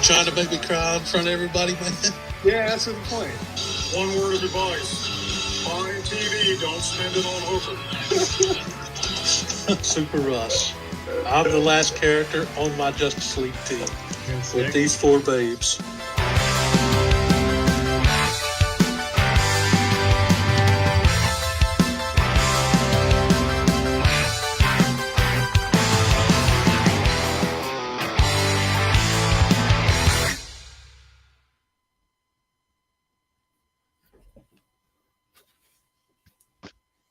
trying to make me cry in front of everybody, man? Yeah, that's the point. One word of advice. Buy TV, don't spend it on Hooker. Super Russ. I'm the last character on my Justice League team with these four babes.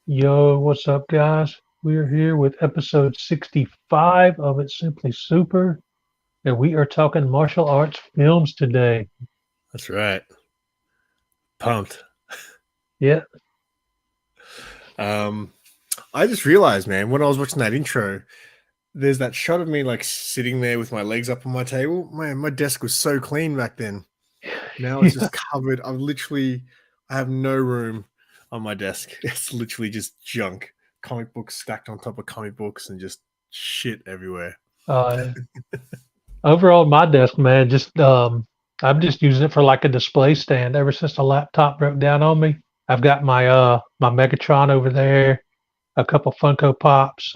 Yo, what's up, guys? We're here with episode 65 of It's Simply Super, and we are talking martial arts films today. That's right. Pumped. Yeah. I just realized, man, when I was watching that intro, there's that shot of me like sitting there with my legs up on my table. Man, my desk was so clean back then. Now it's just covered. I have no room on my desk. It's literally just junk. Comic books stacked on top of comic books and just shit everywhere. Overall, my desk, man, I'm just using it for like a display stand. Ever since the laptop broke down on me, I've got my my Megatron over there, a couple Funko Pops,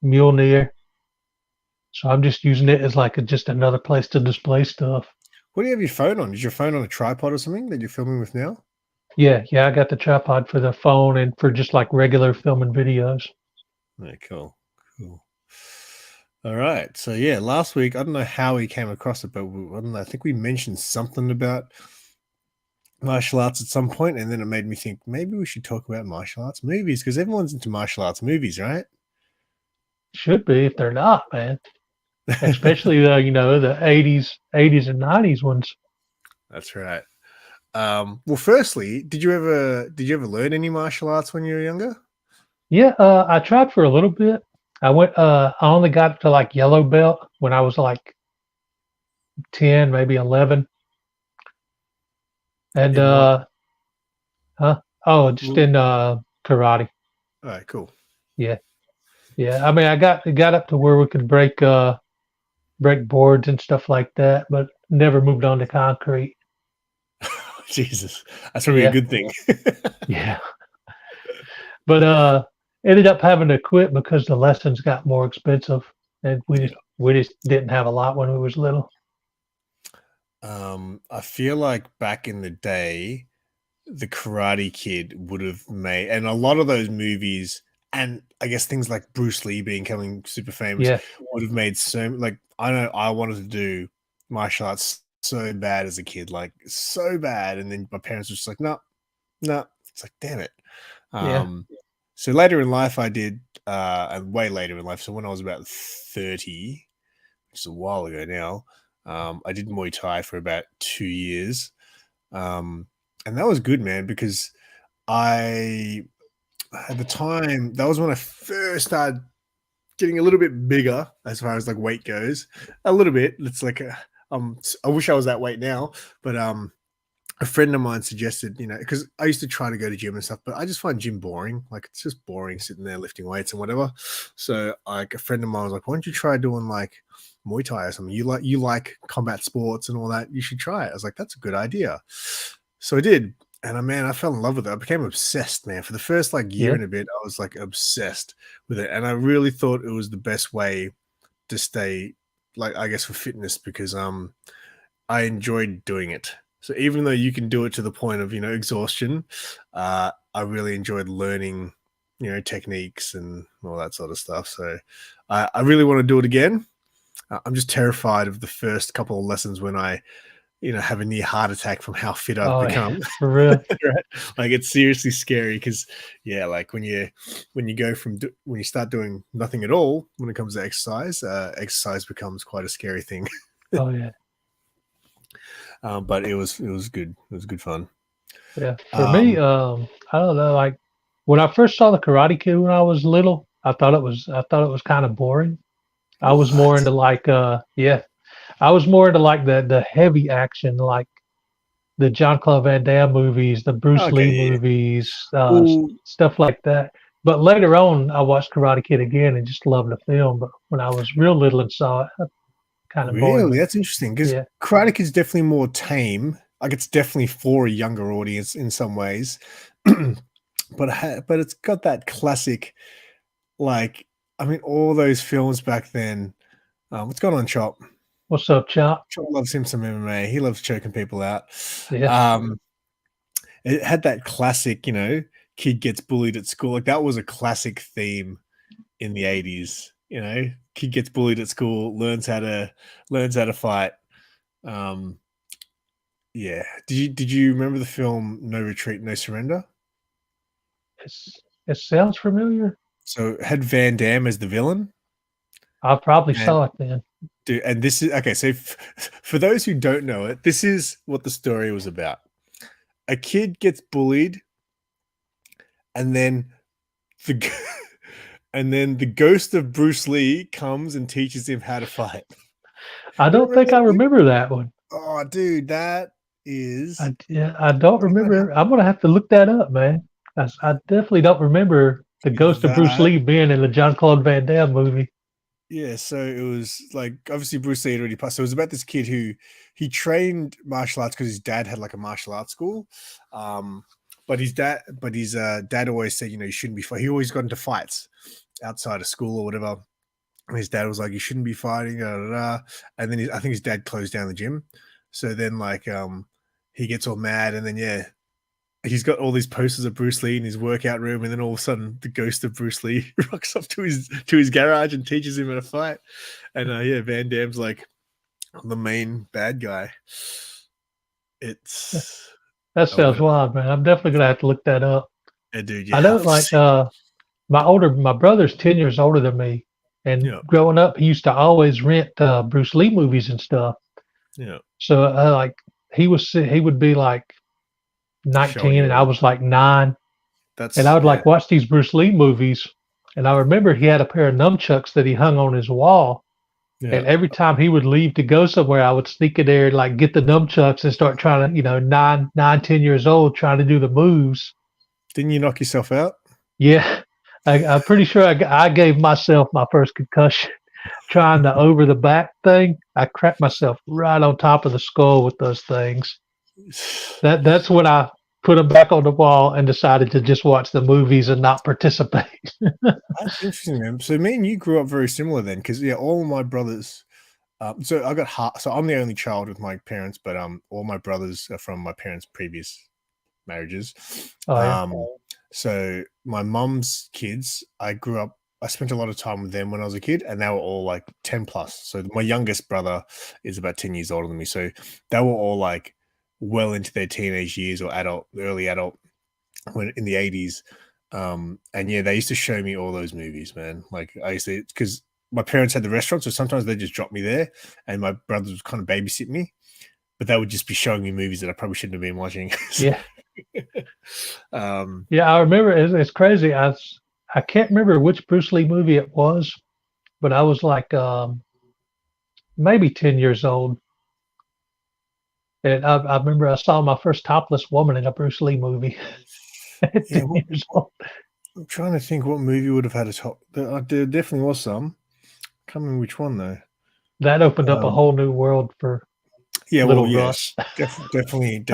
Mjolnir. So I'm just using it as like just another place to display stuff. What do you have your phone on? Is your phone on a tripod or something that you're filming with now? Yeah, I got the tripod for the phone and for just like regular filming videos. Yeah, cool. All right. So yeah, last week, I don't know how we came across it, but I think we mentioned something about martial arts at some point, and then it made me think maybe we should talk about martial arts movies because everyone's into martial arts movies, right? Should be if they're not, man. Especially the 80s and 90s ones. That's right. Well, firstly, did you ever learn any martial arts when you were younger? Yeah, I tried for a little bit. I only got to like yellow belt when I was like 10, maybe 11. And just in karate. All right, cool. Yeah. I mean, I got up to where we could break boards and stuff like that, but never moved on to concrete. Jesus, that's really a good thing. Yeah. But ended up having to quit because the lessons got more expensive, and we just didn't have a lot when we was little. I feel like back in the day, the Karate Kid would have made, and a lot of those movies, and I guess things like Bruce Lee becoming super famous, would have made so, like, I know I wanted to do martial arts so bad as a kid, like so bad, and then my parents were just like, no. It's like, damn it. So later in life I did, and way later in life, so when I was about 30, which is a while ago now, I did Muay Thai for about 2 years, and that was good, man, because at the time, that was when I first started getting a little bit bigger as far as like weight goes. A little bit. It's like I wish I was that weight now, but a friend of mine suggested, because I used to try to go to gym and stuff, but I just find gym boring. Like, it's just boring sitting there lifting weights and whatever. So like a friend of mine was like, why don't you try doing like Muay Thai or something? You like combat sports and all that. You should try it. I was like, that's a good idea. So I did. And I fell in love with it. I became obsessed, man. For the first like year and a bit, I was like obsessed with it. And I really thought it was the best way to stay, like, I guess, for fitness, because I enjoyed doing it. So even though you can do it to the point of, exhaustion, I really enjoyed learning, techniques and all that sort of stuff. So I really want to do it again. I'm just terrified of the first couple of lessons when I have a near heart attack from how fit I've become. Yeah, for real. Right? Like, it's seriously scary because, like when you start doing nothing at all when it comes to exercise, exercise becomes quite a scary thing. Oh yeah. But it was good. It was good fun. Yeah. For me, I don't know. Like when I first saw the Karate Kid when I was little, I thought it was kind of boring. I was more into like I was more into like the heavy action, like the Jean-Claude Van Damme movies, the Bruce Lee movies, stuff like that. But later on, I watched Karate Kid again and just loved the film. But when I was real little and saw it, I kind of boring. Really, that's interesting because Karate Kid's definitely more tame. Like it's definitely for a younger audience in some ways, but it's got that classic, like I mean, all those films back then. What's going on, Chop? What's up, Chop? Chop loves him some MMA. He loves choking people out. Yeah. It had that classic, kid gets bullied at school. Like that was a classic theme in the 80s. Kid gets bullied at school, learns how to fight. Yeah. Did you remember the film No Retreat, No Surrender? It sounds familiar. So it had Van Damme as the villain. I probably saw it then. Dude, and this is okay. So for those who don't know it, this is what the story was about. A kid gets bullied, and then the ghost of Bruce Lee comes and teaches him how to fight. I don't think I remember that one. Oh, dude, that is. I don't remember. I'm gonna have to look that up, man. I definitely don't remember the ghost of Bruce Lee being in the Jean-Claude Van Damme movie. Yeah, so it was like obviously Bruce Lee had already passed. So it was about this kid who he trained martial arts because his dad had like a martial arts school. But his dad always said, you shouldn't be fighting. He always got into fights outside of school or whatever. And his dad was like, you shouldn't be fighting. And then I think his dad closed down the gym. So then he gets all mad, and then he's got all these posters of Bruce Lee in his workout room, and then all of a sudden the ghost of Bruce Lee rocks up to his garage and teaches him how to fight. And Van Damme's like the main bad guy. That sounds wild, man. I'm definitely gonna have to look that up. Yeah, dude. I know, my brother's 10 years older than me, and growing up, he used to always rent Bruce Lee movies and stuff. Yeah. So he would be like 19 and I was like 9. And I would watch these Bruce Lee movies. And I remember he had a pair of nunchucks that he hung on his wall. Yeah. And every time he would leave to go somewhere, I would sneak in there and get the nunchucks and start trying to, 9, 10 years old, trying to do the moves. Didn't you knock yourself out? Yeah. I'm pretty sure I gave myself my first concussion trying the over the back thing. I cracked myself right on top of the skull with those things. That's when I put them back on the wall and decided to just watch the movies and not participate. That's interesting, man. So me and you grew up very similar then, because all my brothers. So I'm the only child with my parents, but all my brothers are from my parents' previous marriages. So my mum's kids, I spent a lot of time with them when I was a kid, and they were all like 10 plus. So my youngest brother is about 10 years older than me. So they were all like well into their teenage years or early adult when in the 80s. And they used to show me all those movies, man. Like I used to, because my parents had the restaurant, so sometimes they just drop me there, and my brothers would kind of babysit me, but they would just be showing me movies that I probably shouldn't have been watching. Yeah. I remember it's crazy. I can't remember which Bruce Lee movie it was, but I was like maybe 10 years old. And I remember I saw my first topless woman in a Bruce Lee movie at 10 years old. I'm trying to think what movie would have had a top. There definitely was some. I can't remember which one though. That opened up a whole new world for little Russ. Definitely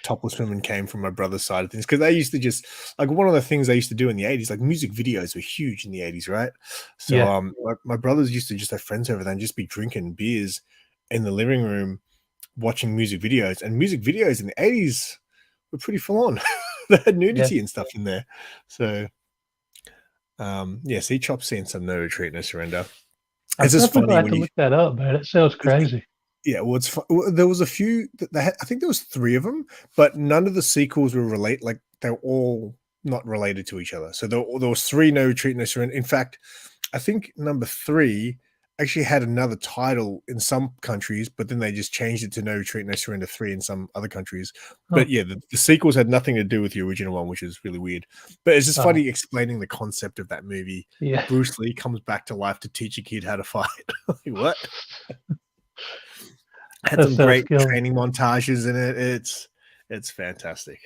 topless women came from my brother's side of things, because they used to just like one of the things they used to do in the 80s, like music videos were huge in the 80s, right? So my brothers used to just have friends over there and just be drinking beers in the living room, watching music videos, and music videos in the 80s were pretty full on. They had nudity and stuff in there. So see, Chop's seen some No Retreat, No Surrender. It's just funny when you look that up, man. It sounds crazy. Yeah, well, there was a few that they had. I think there was 3 of them, but none of the sequels were related. Like they were all not related to each other. So there was 3 No Retreat, No Surrender. In fact, I think number 3 actually had another title in some countries, but then they just changed it to No Retreat, No Surrender 3 in some other countries. But the sequels had nothing to do with the original one, which is really weird. But it's just funny explaining the concept of that movie. Yeah. Bruce Lee comes back to life to teach a kid how to fight. Like, what? Had some great training montages in it. It's fantastic.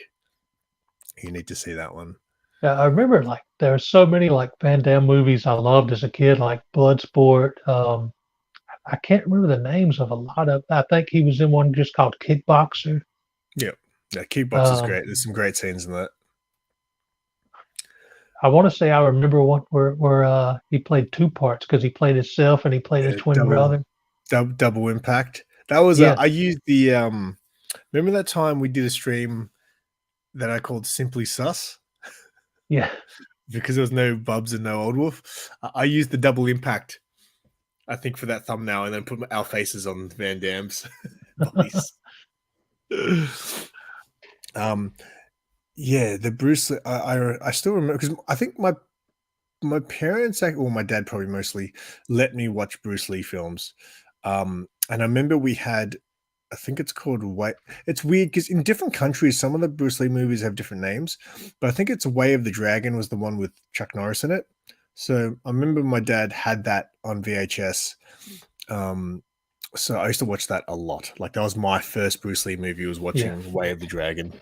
You need to see that one. Yeah, I remember there were so many Van Damme movies I loved as a kid, like Bloodsport. I can't remember the names of a lot of. I think he was in one just called Kickboxer. Yeah, Kickbox is great. There's some great scenes in that. I want to say I remember one where he played two parts because he played himself and he played his twin brother. Double Impact. That was I used the remember that time we did a stream that I called Simply Sus? Yeah. Because there was no Bubs and no Old Wolf. I used the Double Impact, I think, for that thumbnail, and then put our faces on Van Damme's bodies. Yeah, the Bruce Lee. I still remember because I think my parents, or my dad probably mostly, let me watch Bruce Lee films. And I remember we had, I think it's called it's weird because in different countries, some of the Bruce Lee movies have different names, but I think it's Way of the Dragon was the one with Chuck Norris in it. So I remember my dad had that on VHS. So I used to watch that a lot. Like that was my first Bruce Lee movie, was watching Way of the Dragon.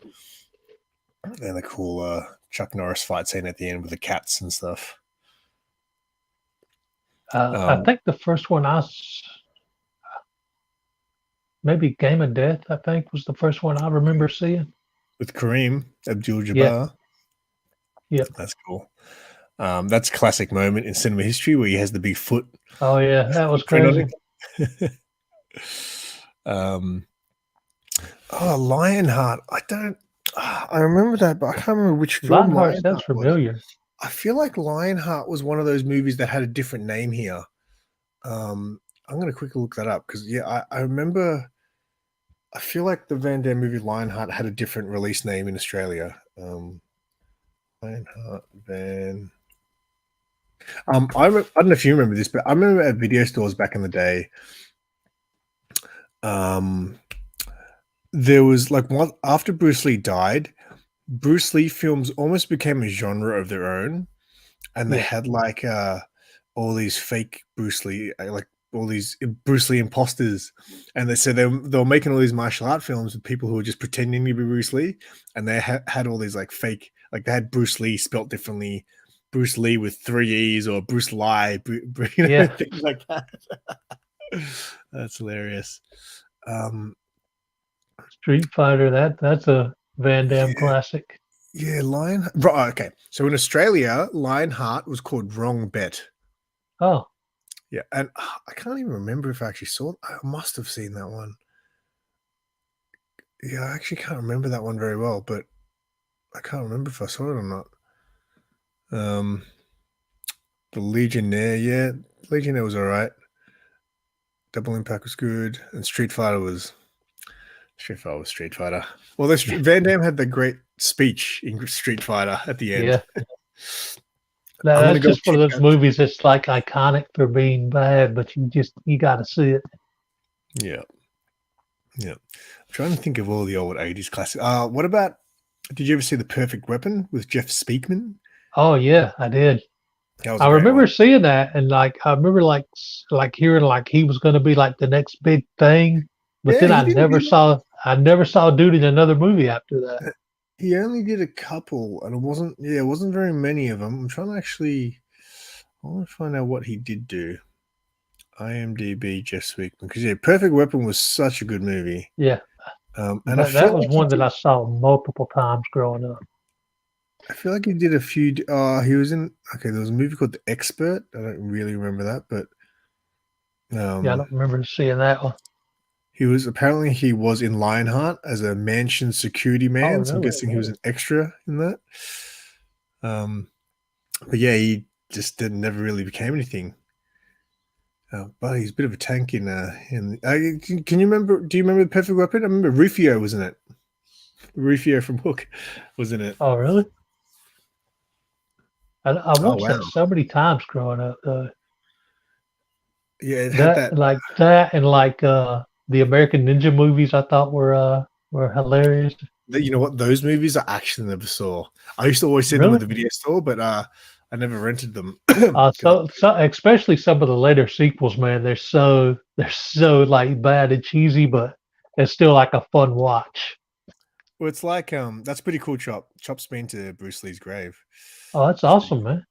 And the cool Chuck Norris fight scene at the end with the cats and stuff. I think the first one maybe Game of Death, I think, was the first one I remember seeing. With Kareem Abdul-Jabbar. Yeah. That's cool. That's a classic moment in cinema history where he has the big foot. Oh, yeah. That was crazy. Lionheart. I remember that, but I can't remember which film. Lionheart sounds familiar. I feel like Lionheart was one of those movies that had a different name here. I'm going to quickly look that up because, I remember. I feel like the Van Damme movie Lionheart had a different release name in Australia. Lionheart Van. I don't know if you remember this, but I remember at video stores back in the day. There was after Bruce Lee died, Bruce Lee films almost became a genre of their own, and they had all these fake Bruce Lee, all these Bruce Lee imposters, and they said they were making all these martial art films with people who were just pretending to be Bruce Lee, and they had all these fake, they had Bruce Lee spelt differently, Bruce Lee with 3 E's, or Bruce Lie, things like that. That's hilarious. Street Fighter, that's a Van Damme classic. Yeah, Right, okay. So in Australia, Lionheart was called Wrong Bet. Oh. Yeah, and I can't even remember if I actually saw it. I must have seen that one. Yeah, I actually can't remember that one very well, but I can't remember if I saw it or not. The Legionnaire, Legionnaire was all right. Double Impact was good, and Street Fighter was Street Fighter. Well, Van Damme had the great speech in Street Fighter at the end. Yeah. That's just one of those movies that's iconic for being bad, but you got to see it. Yeah. I'm trying to think of all the old 80s classics. What about, did you ever see The Perfect Weapon with Jeff Speakman? Oh yeah, I did. I remember seeing that, and I remember hearing he was going to be the next big thing, but then I never saw dude in another movie after that. He only did a couple, and it wasn't very many of them. I'm trying to I want to find out what he did do. IMDb Jeff Speakman, because Perfect Weapon was such a good movie. Yeah, and that was one that I saw multiple times growing up. I feel like he did a few. He was in. Okay, there was a movie called The Expert. I don't really remember that, but I don't remember seeing that one. He was in Lionheart as a mansion security man. So I'm guessing he was an extra in that. But yeah, he just never really became anything. But he's a bit of a tank in. Can you remember? Do you remember The Perfect Weapon? I remember Rufio was in it. Rufio from Hook was in it. Oh really? I watched that so many times growing up. Yeah, it had that and the American Ninja movies I thought were hilarious. You know what? Those movies I actually never saw. I used to always see them at the video store, but I never rented them. So especially some of the later sequels, man, they're so bad and cheesy, but it's still a fun watch. Well, it's that's pretty cool. Chop's been to Bruce Lee's grave. Oh, that's awesome, man.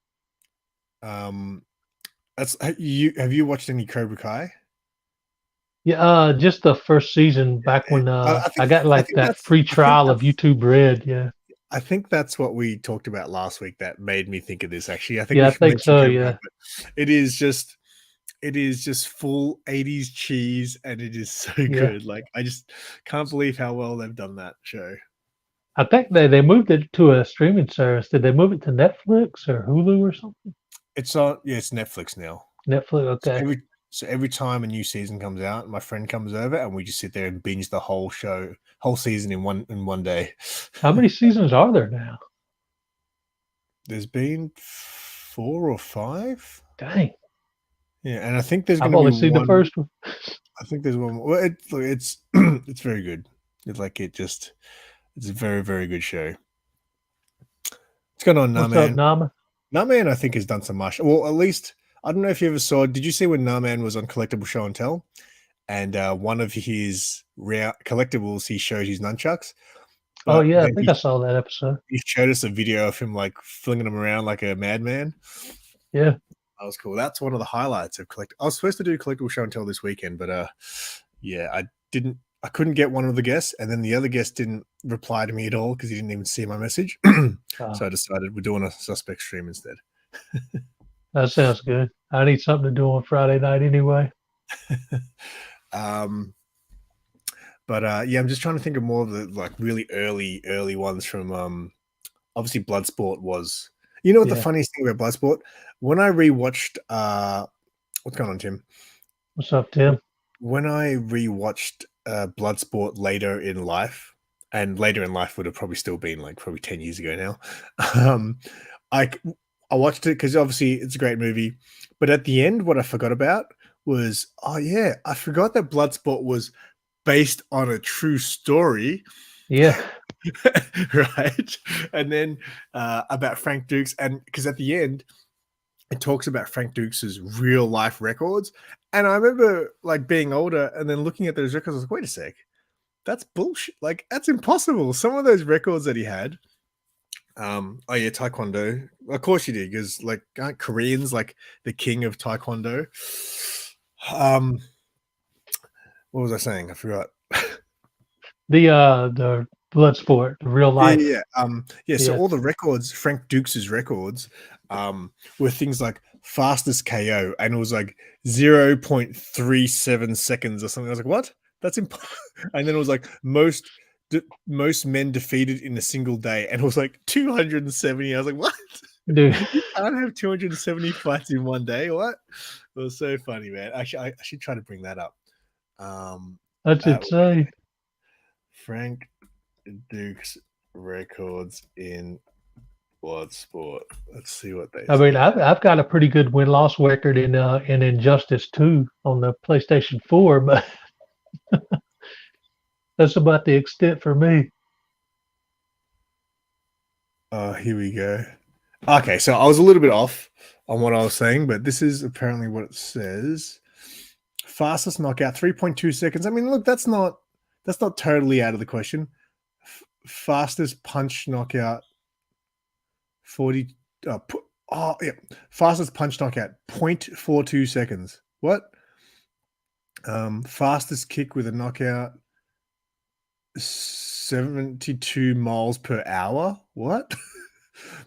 Have you watched any Cobra Kai? Yeah, just the first season back when I got I like think that that's free I think trial of that's YouTube Red. Yeah. I think that's what we talked about last week that made me think of this. Actually, I think Yeah, I we think mentioned so. it Yeah. around, but it is just full 80s cheese, and it is so Yeah. good. Like, I just can't believe how well they've done that show. I think they moved it to a streaming service. Did they move it to Netflix or Hulu or something? It's Netflix now. Netflix. So Okay. every time a new season comes out, my friend comes over and we just sit there and binge the whole season in one day. How many seasons are there now? There's been 4 or 5. Dang. Yeah, and I think there's going I've to be only seen the one. first one. I think there's one more. Well, it's it's very good. It's a very, very good show. What's going on, What's up, Narman? Nama? Narman, I think, has done some much. Well, at least I don't know if you ever saw. Did you see when Narman was on Collectible Show and Tell? And one of his rare collectibles, he showed his nunchucks. Oh But yeah, I then think I saw that episode. he showed us a video of him like flinging them around like a madman. Yeah. That was cool. That's one of the highlights of collect. I was supposed to do Collectible Show and Tell this weekend, but yeah, I couldn't get one of the guests, and then the other guest didn't reply to me at all because he didn't even see my message. So I decided we're doing a suspect stream instead. That sounds good. I need something to do on Friday night anyway. But yeah, I'm just trying to think of more of the like really early ones from obviously Bloodsport was. You know what the funniest thing about Bloodsport? When I rewatched what's going on, Tim? What's up, Tim? When I rewatched Bloodsport later in life, and later in life would have probably still been like probably 10 years ago now. I watched it because obviously it's a great movie, but at the end, what I forgot about was, oh yeah, I forgot that Bloodsport was based on a true story. Yeah. Right. And then about Frank Dukes, and because at the end it talks about Frank Dukes' real life records. And I remember like being older and then looking at those records, I was like, wait a sec, that's bullshit. Like, that's impossible. Some of those records that he had. Oh yeah, Taekwondo. Of course you did, because like aren't Koreans like the king of Taekwondo? What was I saying? I forgot. The blood sport, the real life. Yeah. So all the records, Frank Dukes' records, were things like fastest KO, and it was like 0.37 seconds or something. I was like, what? That's impossible. And then it was like most men defeated in a single day, and it was like 270. I was like, what? Dude, you can't have 270 fights in one day. What? It was so funny, man. Actually, I should try to bring that up. that's insane. Frank Dukes records in Bloodsport. Let's see what they. I mean, I've got a pretty good win-loss record in Injustice 2 on the PlayStation 4, but that's about the extent for me. Here we go. Okay, so I was a little bit off on what I was saying, but this is apparently what it says. Fastest knockout, 3.2 seconds. I mean, look, that's not totally out of the question. Fastest punch knockout, 40. Fastest punch knockout, 0.42 seconds. What? Fastest kick with a knockout, 72 miles per hour. What?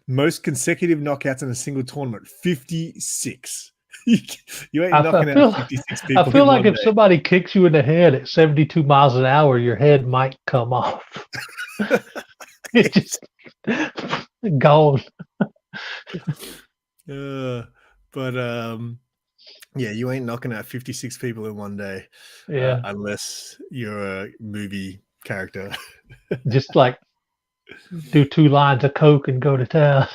Most consecutive knockouts in a single tournament, 56. You ain't knocking out 56 people. I feel like if somebody kicks you in the head at 72 miles an hour, your head might come off. It's just gone. But yeah, you ain't knocking out 56 people in one day. Yeah. Unless you're a movie character. Just like do 2 lines of coke and go to town.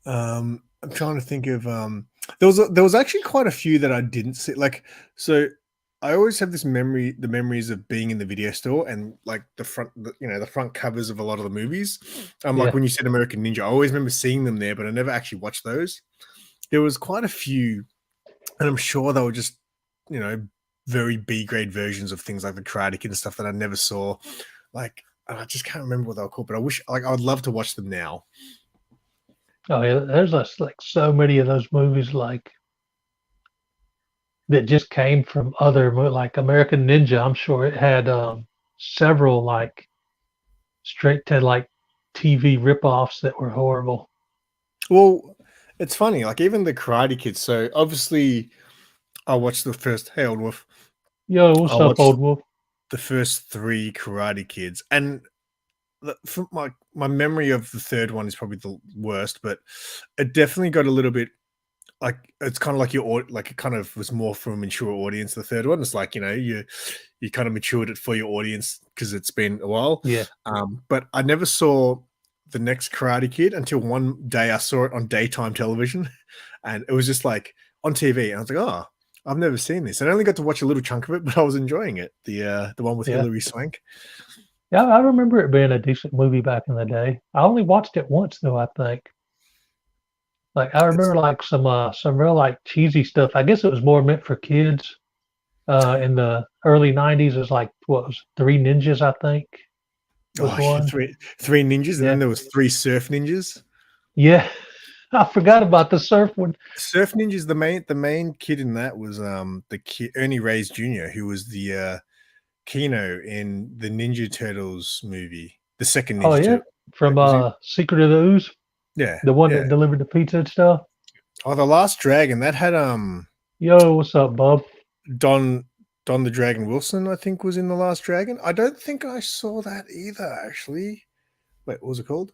I'm trying to think of there was actually quite a few that I didn't see. Like, so I always have the memories of being in the video store and like the front covers of a lot of the movies. Like when you said American Ninja, I always remember seeing them there, but I never actually watched those. There was quite a few, and I'm sure they were just, very B grade versions of things like the Karate Kid and stuff that I never saw. Like, I just can't remember what they were called, but I would love to watch them now. Oh yeah, there's like so many of those movies like that just came from other like American Ninja. I'm sure it had several like straight to like TV ripoffs that were horrible. Well, it's funny, like even the Karate Kid. So obviously, I watched the first. Hey, old wolf. Yo, what's I up, watched old wolf? the first 3 Karate Kids, and from my memory of the third one is probably the worst, but it definitely got a little bit like it's kind of like like it kind of was more for a mature audience. The third one, it's like you kind of matured it for your audience because it's been a while. Yeah. But I never saw the next Karate Kid until one day I saw it on daytime television, and it was just like on TV, and I was like, oh, I've never seen this. And I only got to watch a little chunk of it, but I was enjoying it. The one with Hilary Swank. Yeah, I remember it being a decent movie back in the day. I only watched it once though, I think. Like I remember like some real like cheesy stuff. I guess it was more meant for kids. In the early '90s, it was like what was Three Ninjas, I think. Was one. Three ninjas, and then there was 3 surf ninjas. Yeah, I forgot about the surf one. Surf ninjas. The main kid in that was the kid Ernie Reyes Jr., who was the Kino in the Ninja Turtles movie, the second Ninja Turtle. From Secret of the Ooze. Yeah, the one that delivered the pizza and stuff. Oh, the Last Dragon that had Yo, what's up, bub? Don the Dragon Wilson, I think, was in The Last Dragon. I don't think I saw that either, actually. Wait, what was it called?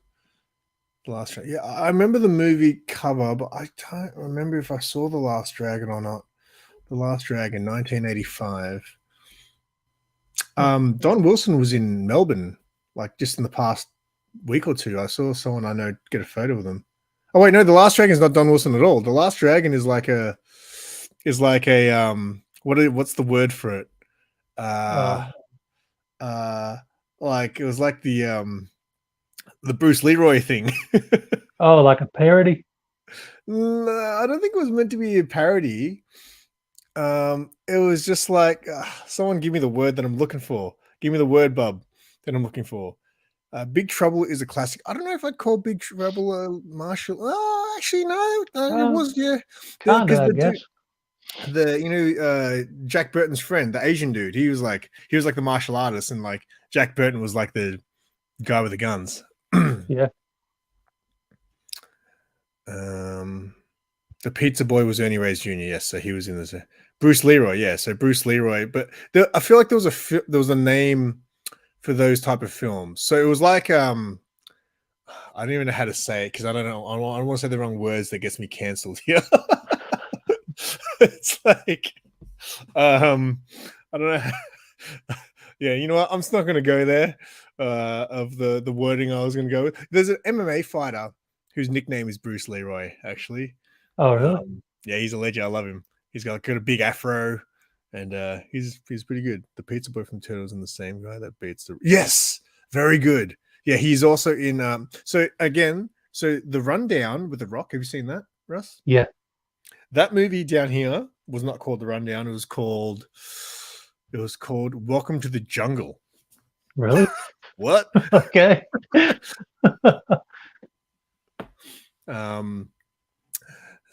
The Last Dragon. Yeah, I remember the movie cover, but I don't remember if I saw The Last Dragon or not. The Last Dragon, 1985. Don Wilson was in Melbourne, like just in the past week or two. I saw someone I know get a photo with him. Oh wait, no, The Last Dragon is not Don Wilson at all. The Last Dragon is like a what's the word for it? Like it was like the Bruce Leroy thing. Oh, like a parody? No, I don't think it was meant to be a parody. It was just like someone give me the word that I'm looking for. Give me the word, bub, that I'm looking for. Big Trouble is a classic. I don't know if I'd call Big Trouble a martial. Oh, actually, no, it was Kinda, I guess. Jack Burton's friend, the Asian dude. He was like the martial artist, and like Jack Burton was like the guy with the guns. Yeah. The Pizza Boy was Ernie Reyes Jr. Yes, so he was in this. Bruce Leroy, yeah. So Bruce Leroy, but I feel like there was a name for those type of films. So it was like I don't even know how to say it because I don't know. I don't want to say the wrong words that gets me cancelled here. It's like I don't know. Yeah, you know what? I'm just not going to go there. Of the wording I was going to go with. There's an MMA fighter whose nickname is Bruce Leroy. Actually. Oh, really? Yeah, he's a legend. I love him. He's got a big afro, and he's pretty good. The Pizza Boy from Turtles and the same guy that beats the. Yes, very good. Yeah, he's also in. So the Rundown with The Rock. Have you seen that, Russ? Yeah. That movie down here was not called The Rundown. It was called Welcome to the Jungle. Really? What? Okay.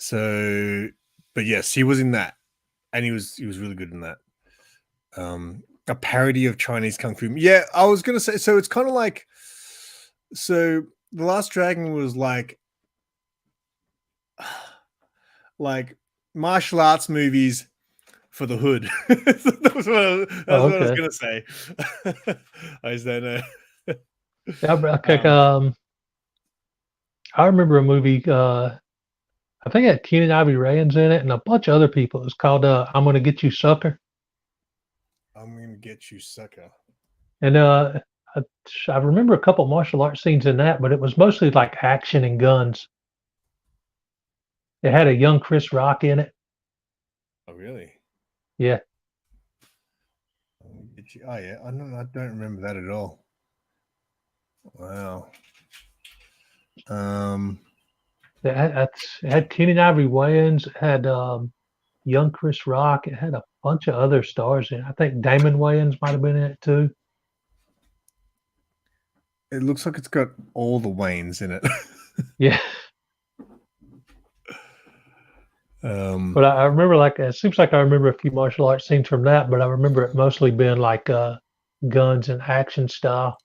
So, but yes, he was in that, and he was really good in that. A parody of Chinese kung fu. Yeah, I was gonna say. So it's kind of like, The Last Dragon was like martial arts movies for the hood. That's what I was gonna say. I just don't know. Yeah, okay. I remember a movie. I think it had Keenan Ivory Wayans in it and a bunch of other people. It was called "I'm Gonna Get You, Sucker." I'm gonna get you, sucker. And I remember a couple martial arts scenes in that, but it was mostly like action and guns. It had a young Chris Rock in it. Oh, really? Yeah. Oh, yeah. I don't remember that at all. Wow. It had Keenan Ivory Wayans. It had young Chris Rock. It had a bunch of other stars in it. I think Damon Wayans might have been in it too. It looks like it's got all the Waynes in it. Yeah. But I remember, like, it seems like I remember a few martial arts scenes from that, but I remember it mostly being like guns and action style.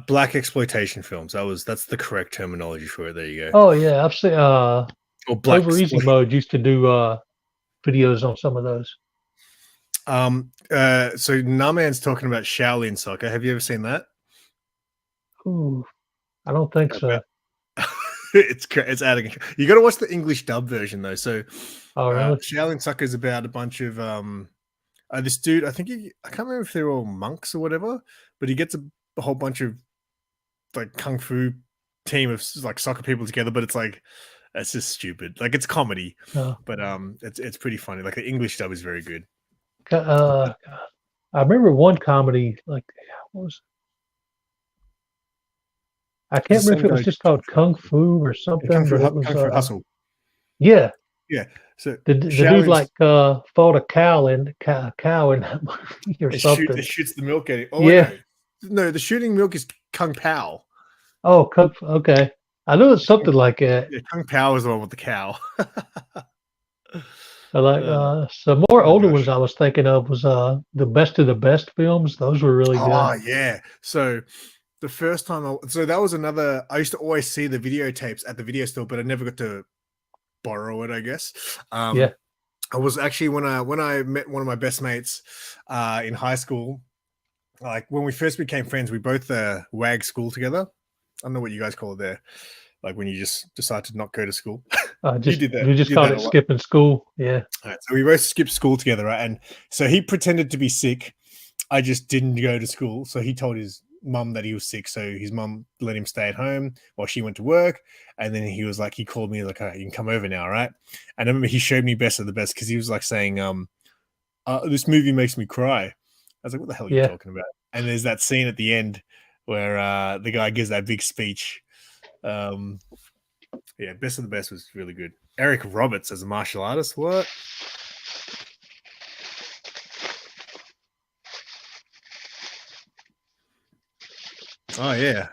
Black exploitation films. That's the correct terminology for it. There you go. Oh yeah, I've seen Or black Over Easy Mode used to do videos on some of those. So Naman's talking about Shaolin soccer. Have you ever seen that? Ooh, I don't think so. It's adding. You got to watch the English dub version though. So, Oh really? Shaolin soccer is about a bunch of this dude. I think I can't remember if they're all monks or whatever, but he gets a whole bunch of like kung fu team of like soccer people together. But it's like it's just stupid. Like it's comedy, but it's pretty funny. Like the English dub is very good. I remember one comedy, like, what was it? I can't remember if it was just called Kung Fu or something. Kung Fu, but it was, Kung Fu Hustle. Yeah. Yeah. So the dude like fought a cow in that movie or something. It shoots the milk at it. Oh yeah. No, the shooting milk is Kung Pao. Oh, okay. I knew it's something like that. Yeah, Kung Pao is the one with the cow. Some more older ones I was thinking of was the Best of the Best films. Those were really good. Oh yeah. So the first time, that was another. I used to always see the videotapes at the video store, but I never got to borrow it. I guess. Yeah. I was actually when I met one of my best mates in high school. Like when we first became friends, we both WAG school together. I don't know what you guys call it there. Like when you just decide to not go to school. You did that. We just called it skipping school. Yeah. All right, so we both skipped school together, right? And so he pretended to be sick. I just didn't go to school. So he told his mum that he was sick. So his mum let him stay at home while she went to work. And then he was like, he called me like, all right, you can come over now, right? And I remember he showed me Best of the Best because he was like saying, this movie makes me cry. I was like, what the hell are you talking about? And there's that scene at the end where the guy gives that big speech. Yeah, Best of the Best was really good. Eric Roberts as a martial artist. What? Oh yeah.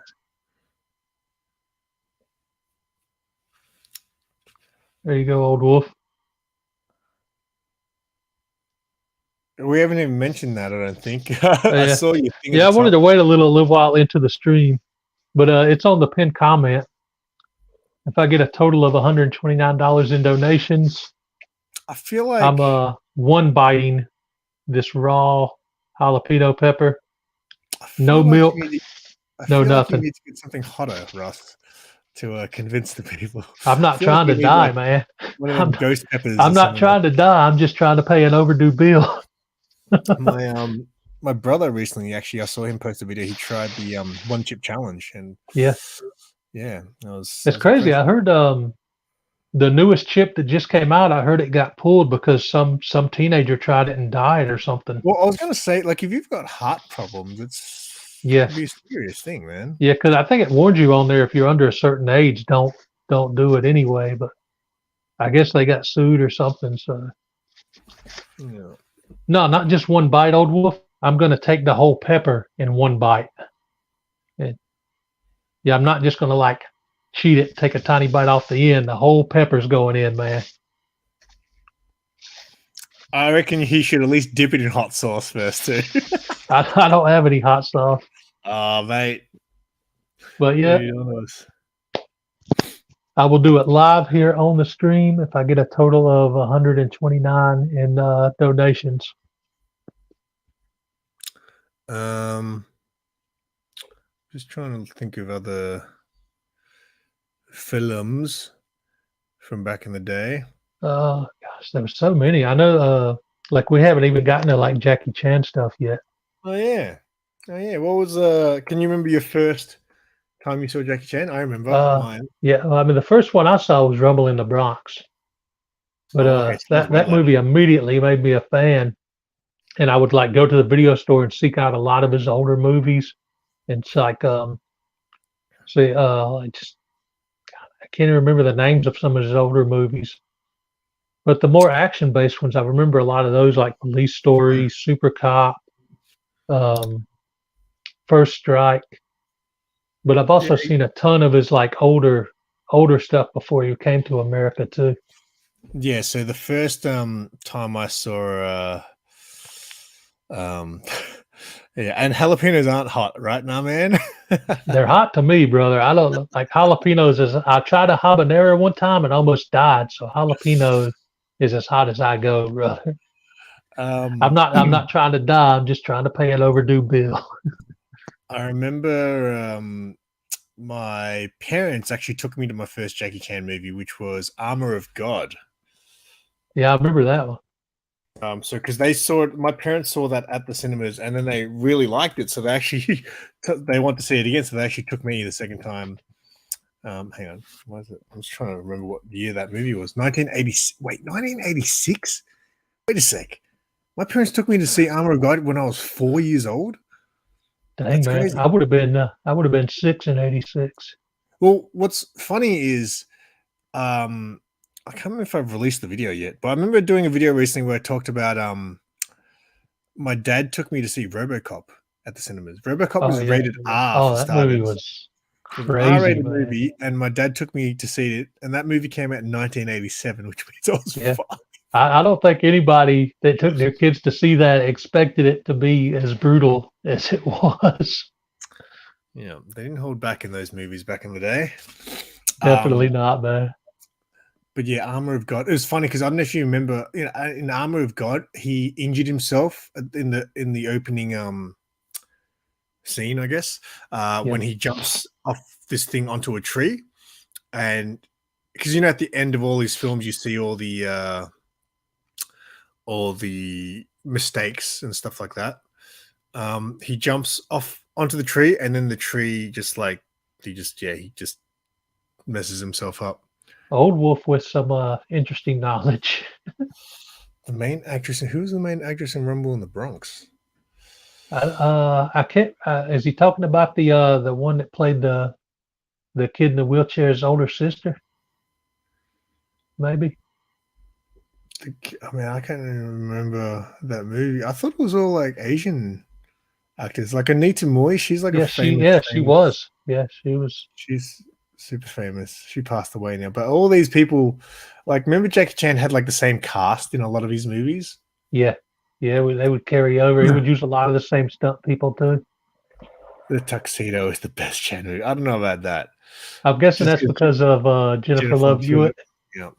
There you go, old wolf. We haven't even mentioned that, I don't think. I saw you. Yeah, I wanted to wait a little while into the stream, but it's on the pinned comment. If I get a total of $129 in donations, I feel like I'm one biting this raw jalapeno pepper. No milk, no nothing. You need to get something hotter, Russ, to convince the people. I'm not trying to die, man. I'm ghost peppers. I'm not trying to die. I'm just trying to pay an overdue bill. My brother recently, actually, I saw him post a video. He tried the one chip challenge, and yeah, it's crazy. I heard the newest chip that just came out. I heard it got pulled because some teenager tried it and died or something. Well, I was gonna say, like, if you've got heart problems, it's be a serious thing, man. Yeah, because I think it warns you on there if you're under a certain age, don't do it anyway. But I guess they got sued or something. So yeah. No, not just one bite, old wolf. I'm going to take the whole pepper in one bite. Yeah, I'm not just going to like cheat it, take a tiny bite off the end. The whole pepper's going in, man. I reckon he should at least dip it in hot sauce first, too. I don't have any hot sauce. Oh, mate. But yeah, I will do it live here on the stream if I get a total of 129 in donations. Just trying to think of other films from back in the day. Gosh, there were so many. I know, like we haven't even gotten to like Jackie Chan stuff yet. Oh yeah. What was can you remember your first time you saw Jackie Chan? I remember mine. Yeah, well, I mean the first one I saw was Rumble in the Bronx. But that movie immediately made me a fan. And I would like go to the video store and seek out a lot of his older movies. And it's like I can't even remember the names of some of his older movies. But the more action based ones, I remember a lot of those like Police Story, Super Cop, First Strike. But I've also seen a ton of his like older stuff before he came to America too. Yeah, so the first time I saw yeah, and jalapenos aren't hot right now, man. They're hot to me, brother. I don't like jalapenos. I tried a habanero one time and almost died. So jalapeno is as hot as I go, brother. I'm not trying to die. I'm just trying to pay an overdue bill. I remember my parents actually took me to my first Jackie Chan movie, which was Armor of God. Yeah, I remember that one. So because my parents saw that at the cinemas, and then they really liked it, so they actually they want to see it again. So they actually took me the second time. Hang on, what is it? I'm just trying to remember what year that movie was. 1980. Wait, 1986. Wait a sec. My parents took me to see Armor of God when I was 4 years old. Dang, That's man, crazy. I would have been 6 in '86. Well, what's funny is, I can't remember if I've released the video yet, but I remember doing a video recently where I talked about my dad took me to see RoboCop at the cinemas. RoboCop was rated R for that starters. movie was It was an crazy, R-rated man. movie, and my dad took me to see it, and that movie came out in 1987, which means I was 5. I don't think anybody that took their kids to see that expected it to be as brutal as it was. Yeah, they didn't hold back in those movies back in the day. Definitely not, man. But yeah, Armor of God. It was funny because I don't know if you remember, in Armor of God, he injured himself in the opening scene, I guess, when he jumps off this thing onto a tree, and because at the end of all these films, you see all the mistakes and stuff like that. He jumps off onto the tree, and then the tree just he just messes himself up. Old Wolf with some interesting knowledge. The main actress, who's the main actress in Rumble in the Bronx? I can't. Is he talking about the one that played the kid in the wheelchair's older sister? Maybe. I mean, I can't even remember that movie. I thought it was all like Asian actors, like Anita Moy. She's like she was. Yeah, she was. She's super famous. She passed away now. But all these people, like, remember Jackie Chan had like the same cast in a lot of his movies? Yeah. Yeah, they would carry over. He would use a lot of the same stunt people too. The Tuxedo is the best Chan movie. I don't know about that. I'm guessing that's because of Jennifer Love Hewitt. Yeah.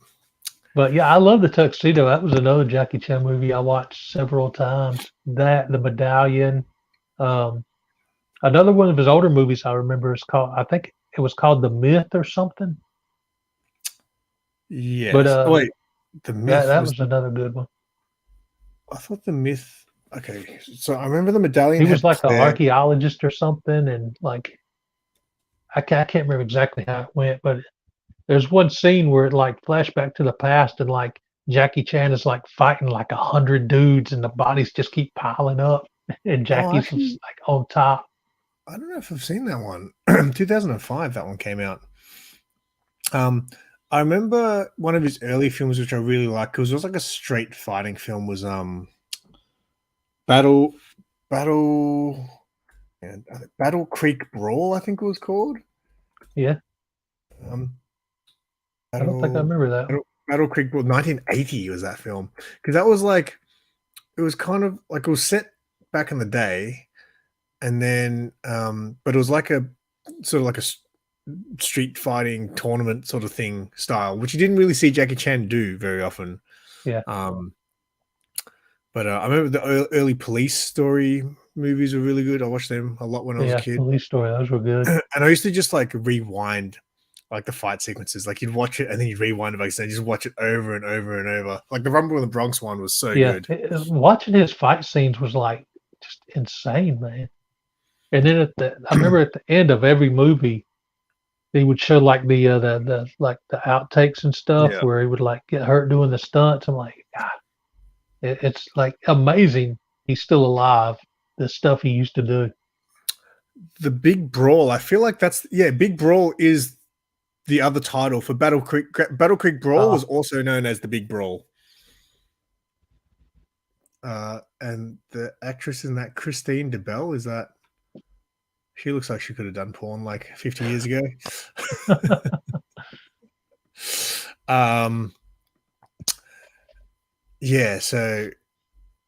But yeah, I love the Tuxedo. That was another Jackie Chan movie I watched several times. That, The Medallion. Another one of his older movies I remember is called, I think it was called The Myth or something. Yes. But wait, The Myth. that was another good one. I thought The Myth. Okay, so I remember The Medallion. He was like an archaeologist or something, and like I can't remember exactly how it went, but there's one scene where it like flashback to the past, and like Jackie Chan is like fighting like 100 dudes, and the bodies just keep piling up, and Jackie's like on top. I don't know if I've seen that one. 2005, that one came out. I remember one of his early films, which I really liked, because it was like a straight fighting film, was Battle Creek Brawl, I think it was called. Yeah. I don't think I remember that. Battle Creek Brawl, 1980 was that film, because that was like, it was kind of like, it was set back in the day, and then but it was like a sort of like a street fighting tournament sort of thing style, which you didn't really see Jackie Chan do very often. Yeah. But I remember the early Police Story movies were really good. I watched them a lot when I was a kid. Police Story, those were good. And I used to just like rewind like the fight sequences. Like you'd watch it and then you'd rewind it back and just watch it over and over and over. Like the Rumble in the Bronx one was so good. Watching his fight scenes was like just insane, man. And then I remember at the end of every movie, they would show like the outtakes and stuff where he would like get hurt doing the stunts. I'm like, God, it's like amazing. He's still alive. The stuff he used to do. The Big Brawl. I feel like Big Brawl is the other title for Battle Creek. Battle Creek Brawl was also known as the Big Brawl. And the actress in that, Christine DeBelle, is that? She looks like she could have done porn like 50 years ago. Yeah, so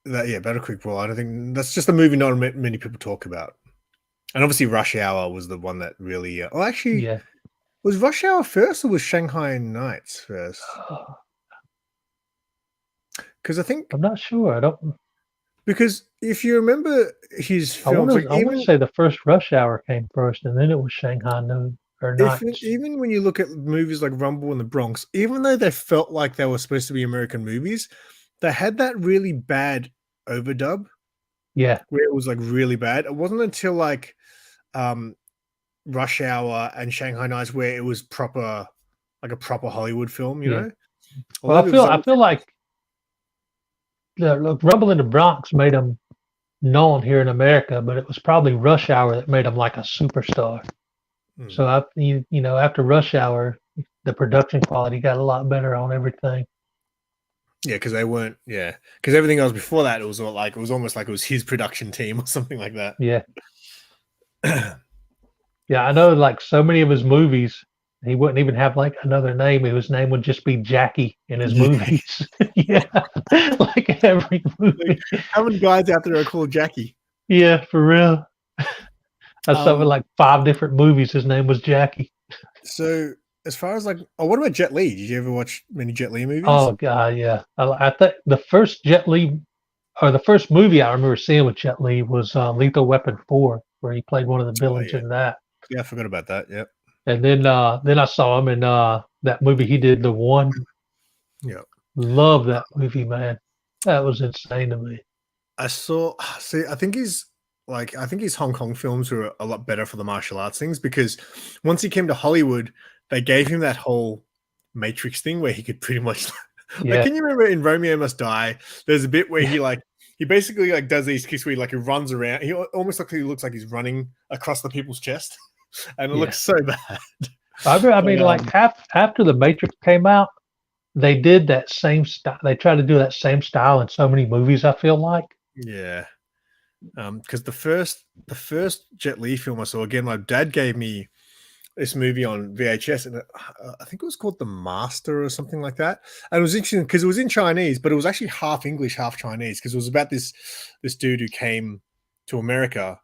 Battle Creek Brawl. I don't think that's just a movie not many people talk about. And obviously, Rush Hour was the one that really. Yeah. Was Rush Hour first or was Shanghai Nights first? Because I think I'm not sure. I don't. Because if you remember his films, I want to say the first Rush Hour came first, and then it was Shanghai Noon or Nights. Even when you look at movies like Rumble in the Bronx, even though they felt like they were supposed to be American movies, they had that really bad overdub. Yeah, where it was like really bad. It wasn't until like Rush Hour and Shanghai Nights where it was proper, like a proper Hollywood film. You know. Well, I feel like look, Rumble in the Bronx made them known here in America, but it was probably Rush Hour that made them like a superstar. So after Rush Hour, the production quality got a lot better on everything. Yeah, because they weren't. Yeah, because everything else before that, it was almost like it was his production team or something like that. Yeah. Yeah, I know. Like so many of his movies, he wouldn't even have like another name. His name would just be Jackie in his movies. Yeah, like every movie. How many guys out there are called Jackie? Yeah, for real. I saw like 5 different movies. His name was Jackie. So, as far as like, what about Jet Li? Did you ever watch many Jet Li movies? Oh god, yeah. I think the first Jet Li, or the first movie I remember seeing with Jet Li was Lethal Weapon 4, where he played one of the villains in that. Yeah, I forgot about that. Yep. And then I saw him in that movie he did, The One. Yeah. Love that movie, man. That was insane to me. I think his Hong Kong films were a lot better for the martial arts things, because once he came to Hollywood, they gave him that whole Matrix thing where he could pretty much like, can you remember in Romeo Must Die, there's a bit where he basically like does these kicks where he runs around. He almost looks like he's running across the people's chest. And it looks so bad. I mean, like after the Matrix came out, they did that same style. They tried to do that same style in so many movies, I feel like. Yeah. Because the first Jet Li film I saw, again, my dad gave me this movie on VHS, and I think it was called The Master or something like that. And it was interesting because it was in Chinese, but it was actually half English, half Chinese, because it was about this dude who came to America.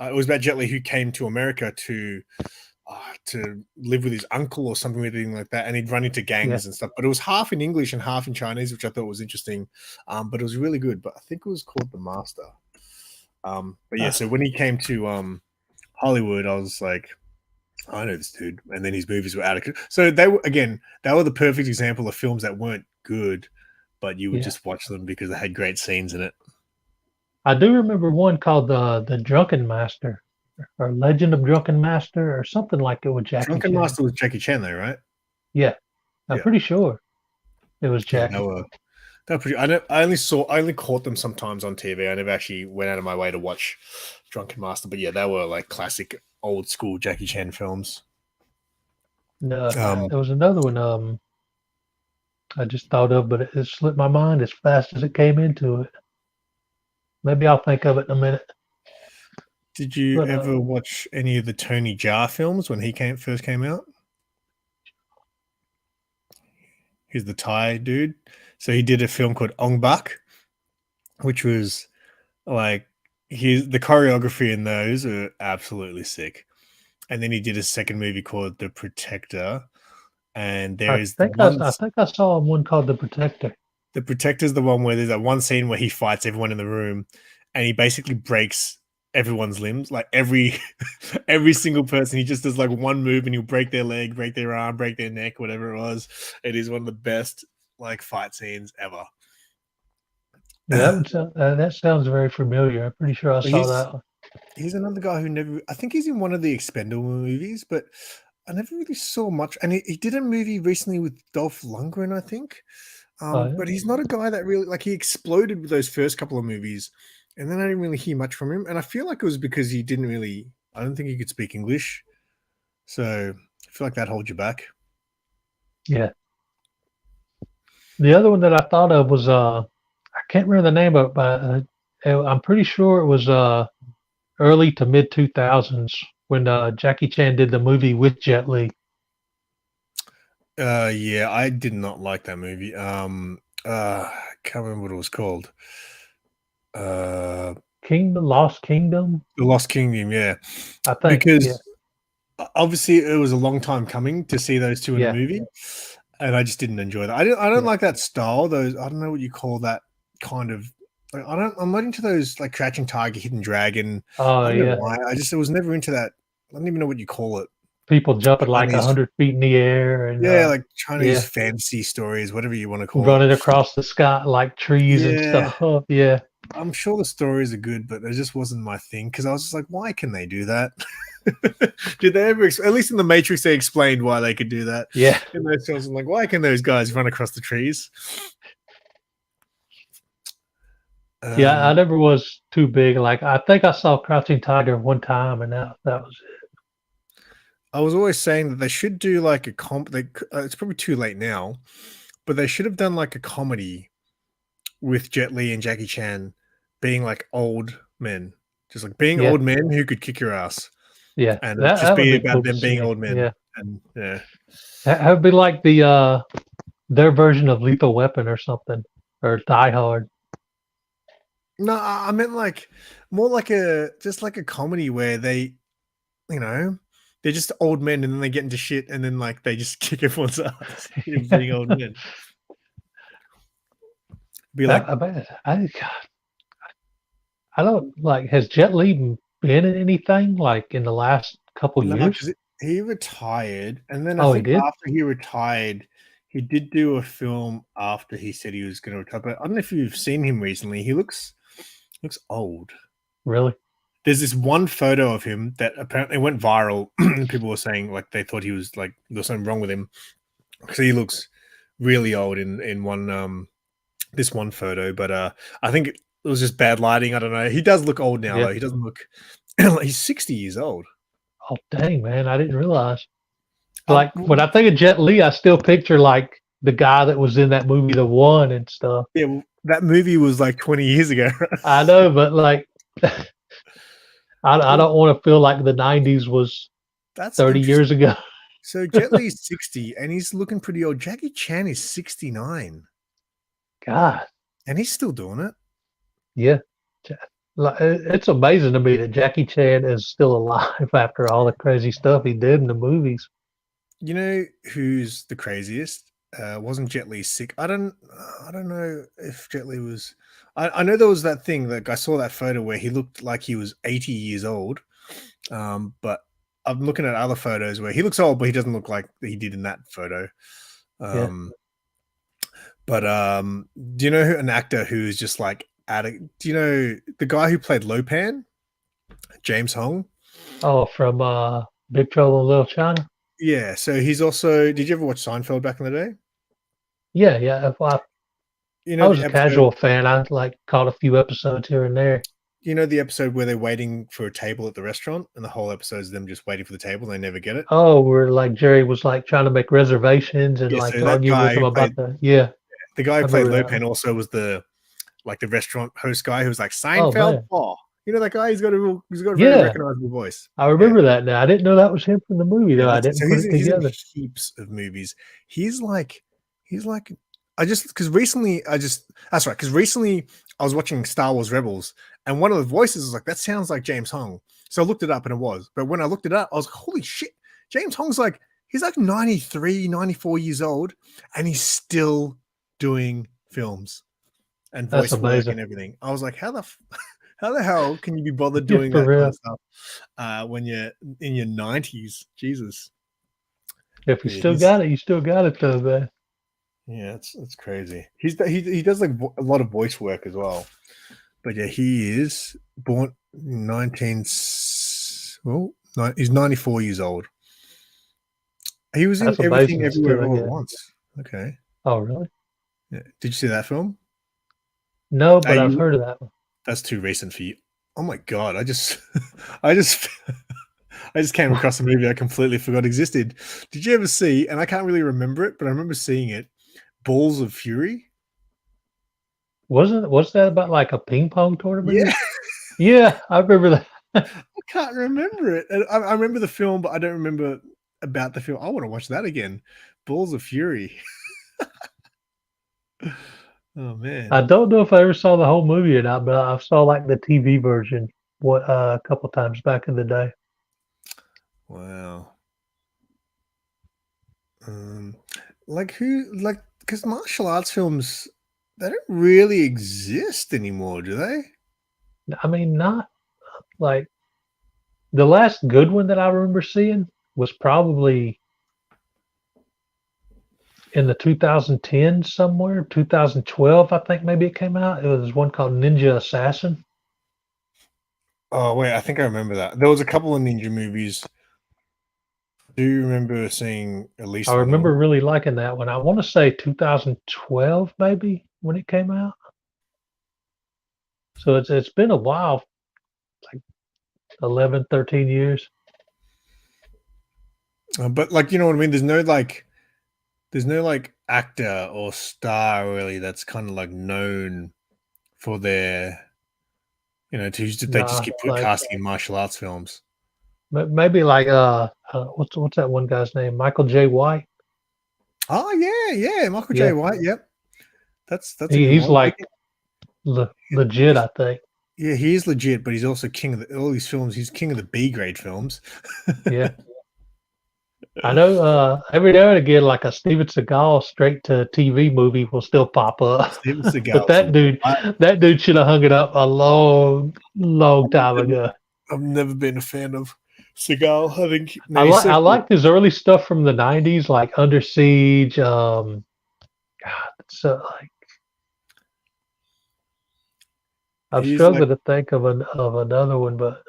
It was about Jet Li who came to America to live with his uncle or something like that, and he'd run into gangs and stuff. But it was half in English and half in Chinese, which I thought was interesting. But it was really good. But I think it was called The Master. But yeah, so when he came to Hollywood, I was like, I know this dude. And then his movies were out of control. So they were the perfect example of films that weren't good, but you would just watch them because they had great scenes in it. I do remember one called the Drunken Master, or Legend of Drunken Master, or something like it with Jackie Drunken Chan. Master was Jackie Chan, though, right? Yeah, I'm pretty sure it was Jackie. Yeah, they were pretty. I only caught them sometimes on TV. I never actually went out of my way to watch Drunken Master, but yeah, they were like classic old school Jackie Chan films. No, there was another one. I just thought of, but it slipped my mind as fast as it came into it. Maybe I'll think of it in a minute. Did you ever watch any of the Tony Jaa films when he first came out? He's the Thai dude. So he did a film called Ong Bak, which was like the choreography in those are absolutely sick. And then he did a second movie called The Protector. And I think I saw one called The Protector. The Protector is the one where there's that one scene where he fights everyone in the room, and he basically breaks everyone's limbs, like every single person. He just does like one move, and he'll break their leg, break their arm, break their neck, whatever it was. It is one of the best like fight scenes ever. Yeah, that sounds very familiar. I'm pretty sure I saw that one. He's another guy who I think he's in one of the Expendable movies, but I never really saw much. And he did a movie recently with Dolph Lundgren, I think. But he's not a guy that really, like, he exploded with those first couple of movies, and then I didn't really hear much from him. And I feel like it was because I don't think he could speak English. So I feel like that holds you back. Yeah. The other one that I thought of was, I can't remember the name of it, but I'm pretty sure it was early to mid 2000s when Jackie Chan did the movie with Jet Li. Yeah, I did not like that movie. I can't remember what it was called. Lost Kingdom. The Lost Kingdom, yeah. I think because obviously it was a long time coming to see those two in a movie, and I just didn't enjoy that. I don't like that style. Those, I don't know what you call that kind of. Like, I'm not into those like Crouching Tiger, Hidden Dragon. I don't know why. I was never into that. I don't even know what you call it. People jumping like 100 feet in the air and like Chinese fantasy stories, whatever you want to call running it. across the sky like trees and stuff. Yeah. I'm sure the stories are good, but it just wasn't my thing because I was just like, why can they do that? Did they ever? At least in the Matrix, they explained why they could do that. Yeah. In those films, I'm like, why can those guys run across the trees? I never was too big. Like I think I saw Crouching Tiger one time, and that was it. I was always saying that they should do like a it's probably too late now, but they should have done like a comedy with Jet Li and Jackie Chan being like old men, just like being old men who could kick your ass. Yeah, and just be about cool them being old men. Yeah, and that would be like the their version of Lethal Weapon or something, or Die Hard. No, I meant like more like just like a comedy where they, they're just old men and then they get into shit and then like they just kick everyone's ass being old men. Be like, I don't like. Has Jet Li been in anything like in the last couple years? He retired, and then I think after he retired, he did do a film after he said he was going to retire. But I don't know if you've seen him recently. He looks old. Really? There's this one photo of him that apparently went viral. People were saying like they thought he was like there was something wrong with him because he looks really old in one this one photo. But I think it was just bad lighting. I don't know. He does look old now though. He doesn't look like he's 60 years old. Oh dang, man! I didn't realize. Like when I think of Jet Li, I still picture like the guy that was in that movie, The One, and stuff. Yeah, well, that movie was like 20 years ago. I know, but like, I don't want to feel like the '90s was 30 years ago. So Jet Li's 60, and he's looking pretty old. Jackie Chan is 69. God, and he's still doing it. Yeah. It's amazing to me that Jackie Chan is still alive after all the crazy stuff he did in the movies. You know who's the craziest? Wasn't Jet Li sick? I don't know if Jet Li was. I know there was that thing that I saw that photo where he looked like he was 80 years old. But I'm looking at other photos where he looks old, but he doesn't look like he did in that photo. But do you know an actor who's just like? Do you know the guy who played Lopan? James Hong? Oh, from Big Trouble in Little China? Yeah, so he's also... Did you ever watch Seinfeld back in the day? Yeah. I was a casual fan. I like caught a few episodes here and there. You know the episode where they're waiting for a table at the restaurant and the whole episode is them just waiting for the table and they never get it? Oh, where like Jerry was like trying to make reservations and like argue with him about the... Yeah. The guy who played Lopan also was the restaurant host guy who was like Seinfeld. You know that guy? He's got a very recognizable voice. I remember that now. I didn't know that was him from the movie though. I didn't put it together. He's in heaps of movies. He's like because recently I was watching Star Wars Rebels and one of the voices was like, that sounds like James Hong. So I looked it up and it was. But when I looked it up, I was like, holy shit, James Hong's like, he's like 93, 94 years old and he's still doing films and voice work and everything. I was like, how the hell can you be bothered doing that kind of stuff when you're in your 90s? Jesus. If you still got it, you still got it though, man. Yeah, it's crazy. He does like a lot of voice work as well. But yeah, he is born in he's 94 years old. He was in Everything Everywhere All at Once. Okay. Oh, really? Yeah. Did you see that film? No, but I've heard of that one. That's too recent for you. Oh my god! I just came across a movie I completely forgot existed. Did you ever see? And I can't really remember it, but I remember seeing it. Balls of Fury. Was that about like a ping pong tournament? Yeah. Yeah, I remember that. I can't remember it. I remember the film, but I don't remember about the film. I want to watch that again. Balls of Fury. Oh man. I don't know if I ever saw the whole movie or not, but I saw like the TV version a couple times back in the day. Wow. Because martial arts films, they don't really exist anymore, do they? I mean, not like the last good one that I remember seeing was probably in the 2010s somewhere, 2012, I think maybe it came out. It was one called Ninja Assassin. Oh wait, I think I remember that. There was a couple of ninja movies. Do you remember seeing at least I one of remember them? really liking that one. I want to say 2012 maybe when it came out. So it's been a while, like 11, 13 years. But like, you know what I mean? There's no like actor or star really that's kind of like known for their, they just keep casting in martial arts films. Maybe like what's that one guy's name? Michael J. White. Oh yeah, Michael J. White. Yep, that's a good He's one. like legit, I think. Yeah, he is legit, but he's also king of all these films. He's king of the B grade films. Yeah. I know every now and again, like a Steven Seagal straight to TV movie will still pop up. Steven Seagal, but that dude should have hung it up a long time ago. I've never been a fan of Seagal. I think I liked his early stuff from the '90s, like Under Siege. God, so like I've struggled to think of another one, but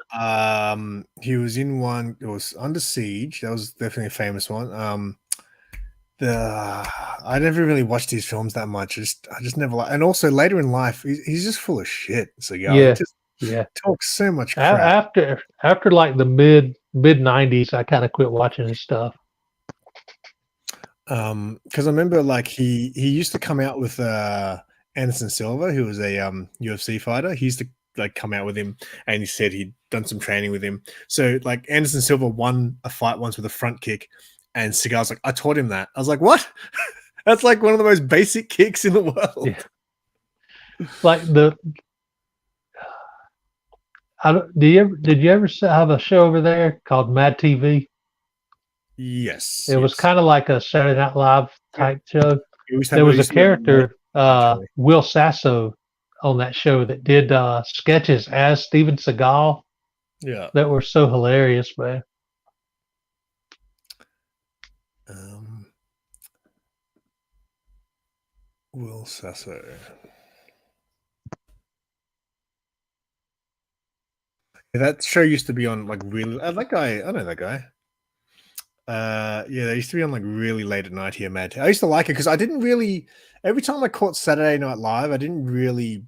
he was in one. It was Under Siege. That was definitely a famous one. I never really watched his films that much. I just never and also later in life, he's just full of shit. Seagal. Yeah. Talks so much crap. After like the mid '90s, I kind of quit watching his stuff. Because I remember like he used to come out with Anderson Silva, who was a UFC fighter. He used to like come out with him, and he said he'd done some training with him. So like Anderson Silva won a fight once with a front kick, and Seagal's like, I taught him that. I was like, what? That's like one of the most basic kicks in the world. Yeah. Like did you ever have a show over there called Mad TV? Yes. It was kind of like a Saturday Night Live type show. There was a character, Will Sasso, on that show that did sketches as Steven Seagal. Yeah. That were so hilarious, man. Will Sasso. That show used to be on like really. That guy, I know that guy. Yeah, they used to be on like really late at night here, Mad. I used to like it because I didn't really. Every time I caught Saturday Night Live, I didn't really.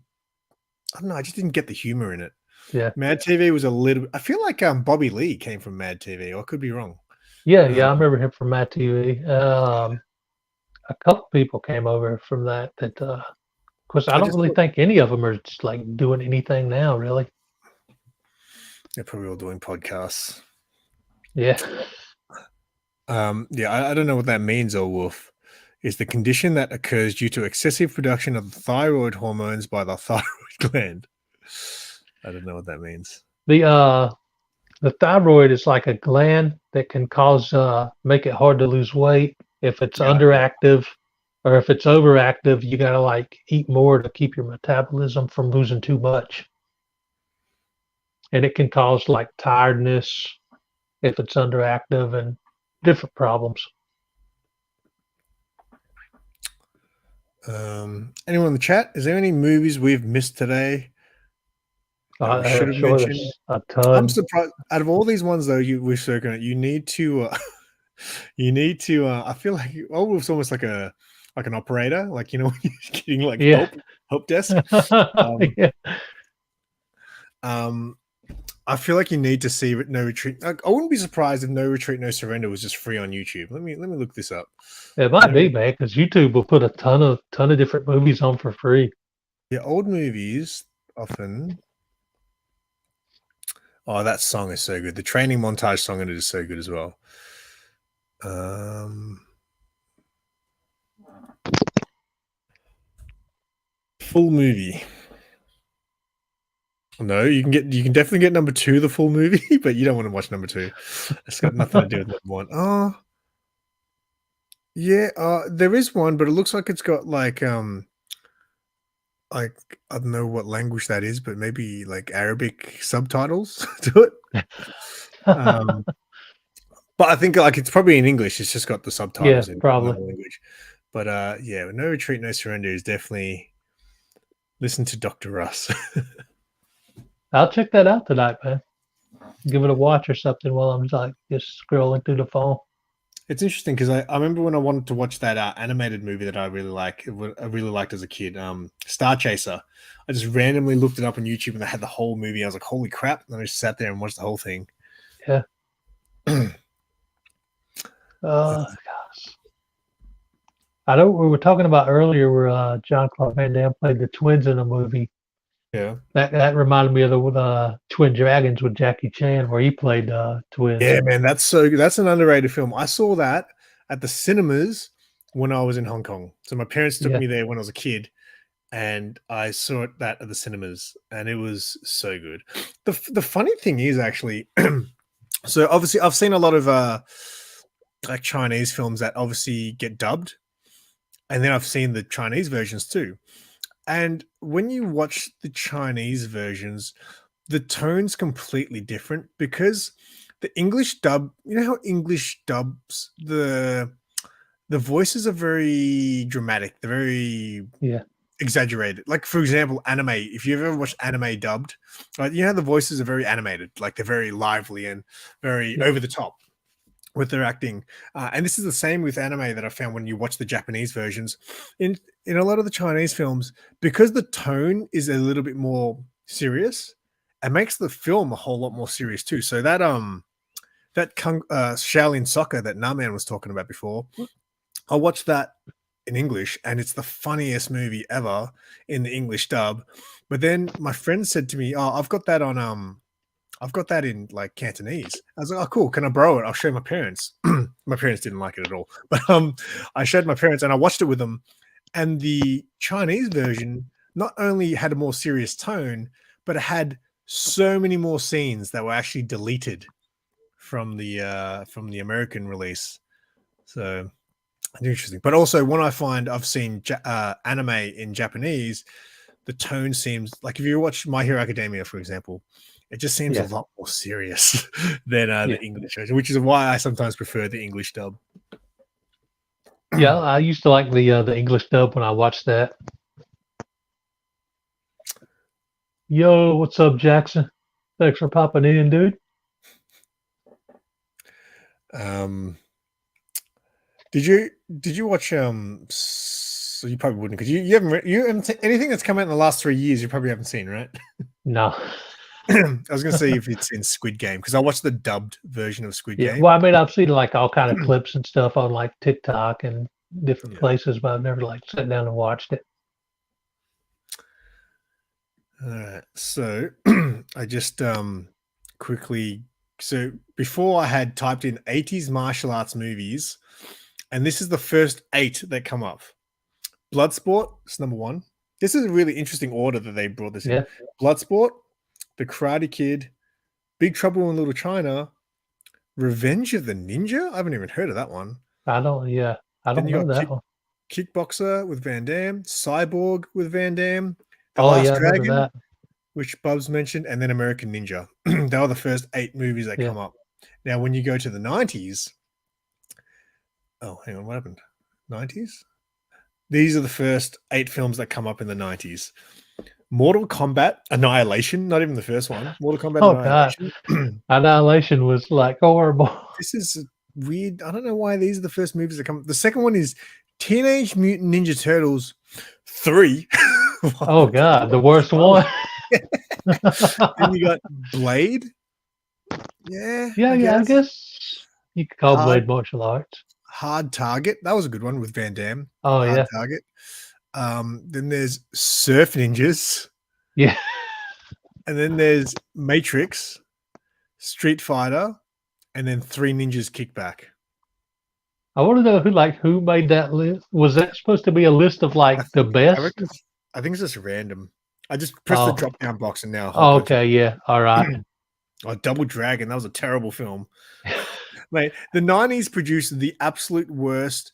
I don't know. I just didn't get the humor in it. Yeah, Mad TV was a little. I feel like Bobby Lee came from Mad TV, or I could be wrong. Yeah, I remember him from Mad TV. A couple people came over from that. Of course, I don't really think any of them are just like doing anything now, really. They're probably all doing podcasts. Yeah. Yeah, I don't know what that means, Wolf. Is the condition that occurs due to excessive production of thyroid hormones by the thyroid gland. I don't know what that means. The thyroid is like a gland that can cause make it hard to lose weight. If it's underactive or if it's overactive, you gotta like eat more to keep your metabolism from losing too much. And it can cause like tiredness if it's underactive and different problems. Anyone in the chat? Is there any movies we've missed today? I should have mentioned a ton. I'm surprised. Out of all these ones, though, we've spoken. You need to. I feel like it's almost like an operator, like when you're getting like help desk. I feel like you need to see No Retreat. I wouldn't be surprised if No Retreat, No Surrender was just free on YouTube. Let me look this up. It might be, man, because YouTube will put a ton of different movies on for free. Yeah, old movies often. Oh, that song is so good. The training montage song in it is so good as well. Full movie. No, you can definitely get number 2, the full movie, but you don't want to watch number 2. It's got nothing to do with number 1. Oh, yeah. There is one, but it looks like it's got like I don't know what language that is, but maybe like Arabic subtitles to it. But I think like it's probably in English. It's just got the subtitles in probably. another language. But yeah, No Retreat, No Surrender is definitely listen to Dr. Russ. I'll check that out tonight, man. Give it a watch or something while I'm like just scrolling through the phone. It's interesting because I remember when I wanted to watch that animated movie that I really liked as a kid, Star Chaser. I just randomly looked it up on YouTube and they had the whole movie. I was like, holy crap. And I just sat there and watched the whole thing. Yeah. Gosh. I know we were talking about earlier where Jean-Claude Van Damme played the twins in a movie. Yeah. That reminded me of the Twin Dragons with Jackie Chan where he played twins. Yeah, man, that's so good. That's an underrated film. I saw that at the cinemas when I was in Hong Kong. So my parents took me there when I was a kid, and I saw that at the cinemas, and it was so good. The funny thing is actually, so obviously I've seen a lot of like Chinese films that obviously get dubbed, and then I've seen the Chinese versions too. And when you watch the Chinese versions, the tone's completely different because the English dub, you know how English dubs, the voices are very dramatic. They're very exaggerated. Like, for example, anime. If you've ever watched anime dubbed, right, you know the voices are very animated. Like, they're very lively and very over the top with their acting. And this is the same with anime that I found when you watch the Japanese versions. In a lot of the Chinese films, because the tone is a little bit more serious, it makes the film a whole lot more serious too. So that Shaolin Soccer that Naman was talking about before, I watched that in English and it's the funniest movie ever in the English dub. But then my friend said to me, "Oh, I've got that in like Cantonese." I was like, "Oh, cool. Can I borrow it? I'll show my parents." My parents didn't like it at all, but I showed my parents and I watched it with them. And the Chinese version not only had a more serious tone, but it had so many more scenes that were actually deleted from the American release. So interesting. But also, when I've seen anime in Japanese, the tone seems like if you watch My Hero Academia, for example, it just seems a lot more serious than the English version, which is why I sometimes prefer the English dub. Yeah, I used to like the English dub when I watched that. Yo, what's up, Jackson? Thanks for popping in, dude. Did you watch so you probably wouldn't because you haven't seen anything that's come out in the last 3 years. You probably haven't seen, right? No. I was gonna say if it's in Squid Game because I watched the dubbed version of Squid Game. Well, I mean, I've seen like all kind of clips and stuff on like TikTok and different places, but I've never like sat down and watched it. All right, so I just quickly. So before I had typed in 80s martial arts movies, and this is the first 8 that come up. Bloodsport is number 1. This is a really interesting order that they brought this in. Bloodsport, The Karate Kid, Big Trouble in Little China, Revenge of the Ninja. I haven't even heard of that one. I don't know that one. Kickboxer with Van Damme, Cyborg with Van Damme, The Last Dragon, which Bubs mentioned, and then American Ninja. They were the first 8 movies that come up. Now, when you go to the 90s, oh, hang on, what happened? 90s? These are the first 8 films that come up in the 90s. Mortal Kombat Annihilation, not even the first one. Mortal Kombat Annihilation. God. Annihilation was like horrible. This is weird. I don't know why these are the first movies that come. The second one is Teenage Mutant Ninja Turtles 3. Oh God, the worst one. Then you got Blade. I guess you could call Blade martial arts. Hard Target. That was a good one with Van Damme. Oh, Hard Target. Then there's Surf Ninjas. Yeah. And then there's Matrix. Street Fighter, and then Three Ninjas Kickback. I want to know who made that list. Was that supposed to be a list of I the think best? I think it's just random. I just pressed the drop down box and now a whole Oh, bunch of- okay, yeah, all right. Oh, Double Dragon, that was a terrible film. Mate, the 90s produced the absolute worst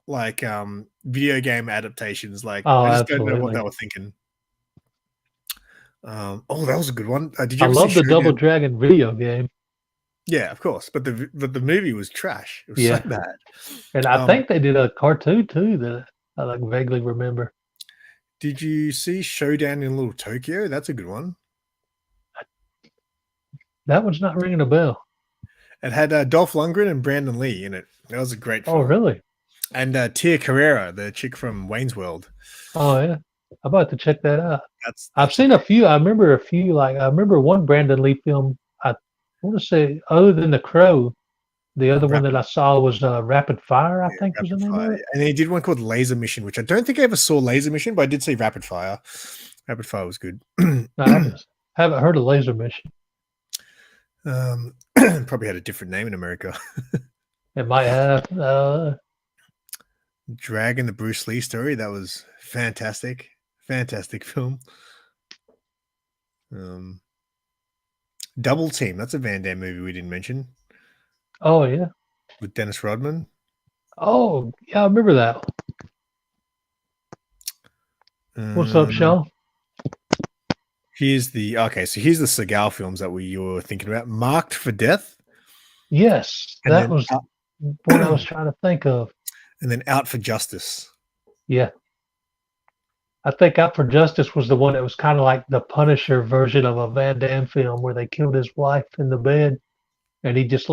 video game adaptations. Like, Oh, I just don't know what absolutely. they were thinking. That was a good one. Did you I ever love see the Double Showdown? Dragon video game. Yeah, of course. But the movie was trash. It was Yeah. so bad. And I think they did a cartoon too that I vaguely remember. Did you see Showdown in Little Tokyo? That's a good one. That one's not ringing a bell. It had Dolph Lundgren and Brandon Lee in it. That was a great film. Oh, really? And Tia Carrera, the chick from Wayne's World. Oh, yeah. I'm about to check that out. I've That's seen a few. I remember a few. I remember one Brandon Lee film. I want to say, other than The Crow, the other one that I saw was Rapid Fire, I think was the name of it. And he did one called Laser Mission, which I don't think I ever saw Laser Mission, but I did see Rapid Fire. Rapid Fire was good. I haven't heard of Laser Mission. Probably had a different name in America. It might have. Dragon, the Bruce Lee story. That was fantastic. Fantastic film. Double Team. That's a Van Damme movie we didn't mention. Oh, yeah. With Dennis Rodman. Oh, yeah, I remember that. What's up, Sean? Here's the Seagal films that you were thinking about. Marked for Death. Yes, that was what I was trying to think of. And then Out for Justice. Yeah. I think Out for Justice was the one that was kind of like the Punisher version of a Van Damme film where they killed his wife in the bed and he just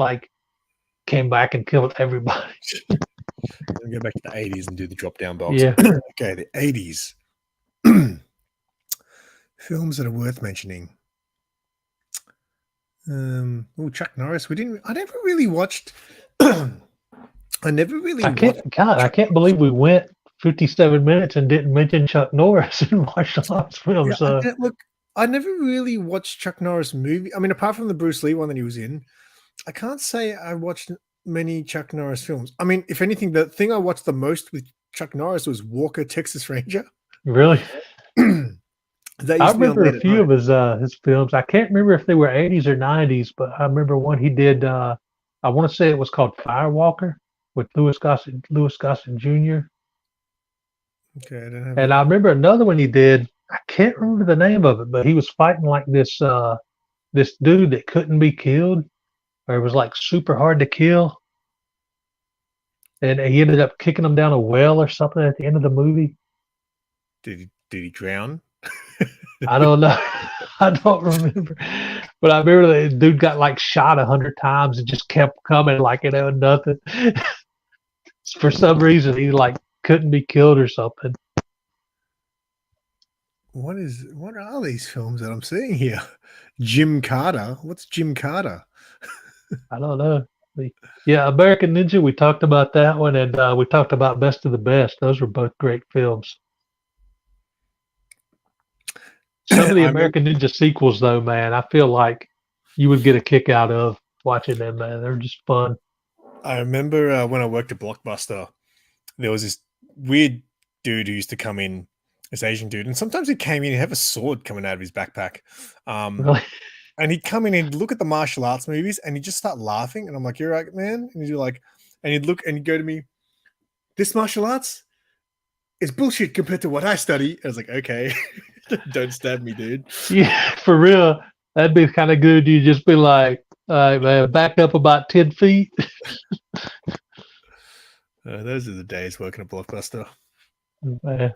came back and killed everybody. Let me go back to the 80s and do the drop down box. Yeah. Okay, the 80s. Films that are worth mentioning. Chuck Norris. I never really watched. I can't believe we went 57 minutes and didn't mention Chuck Norris and watched a lot of films. Yeah, I never really watched Chuck Norris movie. I mean, apart from the Bruce Lee one that he was in, I can't say I watched many Chuck Norris films. I mean, if anything, the thing I watched the most with Chuck Norris was Walker, Texas Ranger. Really? I remember a few of his films. I can't remember if they were 80s or 90s, but I remember one he did. I want to say it was called Firewalker with Louis Gossett Jr. Okay, I don't have. And I remember another one he did. I can't remember the name of it, but he was fighting like this dude that couldn't be killed, or it was like super hard to kill, and he ended up kicking him down a well or something at the end of the movie. Did he drown? I don't know. I don't remember. But I remember the dude got shot 100 times and just kept coming nothing. For some reason, he couldn't be killed or something. What are these films that I'm seeing here? Jim Carter. What's Jim Carter? I don't know. Yeah, American Ninja, we talked about that one, and we talked about Best of the Best. Those were both great films. Some of the American Ninja sequels, though, man, I feel like you would get a kick out of watching them, man. They're just fun. I remember when I worked at Blockbuster, there was this weird dude who used to come in, this Asian dude, and sometimes he came in, he'd have a sword coming out of his backpack. Really? And he'd come in and he'd look at the martial arts movies and he'd just start laughing. And I'm like, you're right, man. And he'd be like, and he'd look and he'd go to me, this martial arts is bullshit compared to what I study. I was like, okay. Don't stab me, dude. Yeah, for real. That'd be kind of good. You just be like, all right, man, back up about 10 feet. Those are the days working at Blockbuster. Man.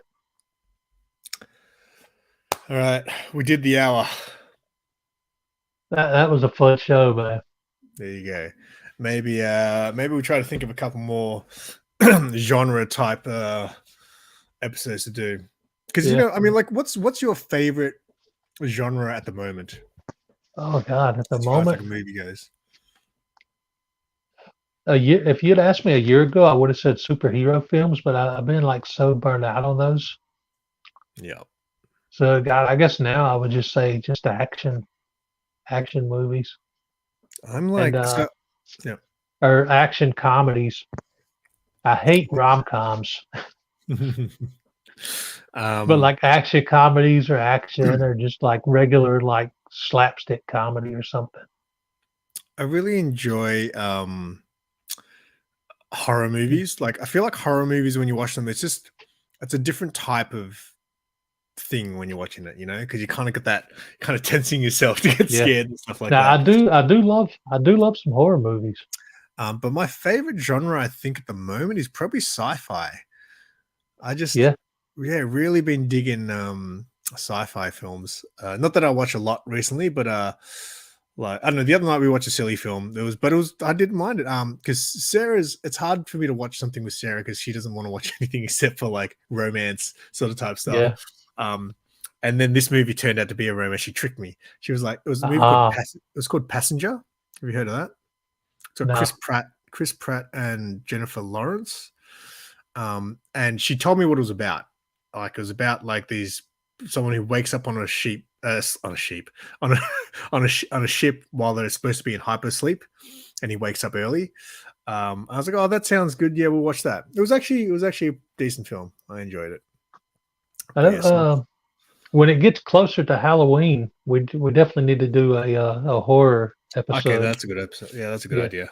All right, we did the hour. That was a fun show, man. There you go. Maybe we'll try to think of a couple more genre type episodes to do. Because what's your favorite genre at the moment? Oh God, at the as far moment, as a movie goes. If you'd asked me a year ago, I would have said superhero films, but I've been so burned out on those. Yeah. So God, I guess now I would just say just action movies. I'm like, and yeah. or action comedies. I hate rom-coms, but like action comedies or action or just like regular like slapstick comedy or something. I really enjoy horror movies. Like I feel like horror movies when you watch them, it's a different type of thing when you're watching it, because you kind of get that kind of tensing yourself to get Yeah. scared and stuff like Now that. I do love some horror movies. But my favorite genre, I think, at the moment is probably sci-fi. I just, really been digging sci-fi films. Not that I watch a lot recently, but like I don't know. The other night we watched a silly film. I didn't mind it. Because it's hard for me to watch something with Sarah because she doesn't want to watch anything except for like romance sort of type stuff. Yeah. And then this movie turned out to be a romance. She tricked me. She was like, it was a movie called Passenger. Have you heard of that? So No. Chris Pratt and Jennifer Lawrence. And she told me what it was about. Like it was about like someone who wakes up on a ship while they're supposed to be in hypersleep, and he wakes up early. I was like, oh, that sounds good. Yeah, we'll watch that. It was actually a decent film. I enjoyed it. I don't, when it gets closer to Halloween, we definitely need to do a horror episode. Okay, that's a good episode. Yeah, that's a good idea.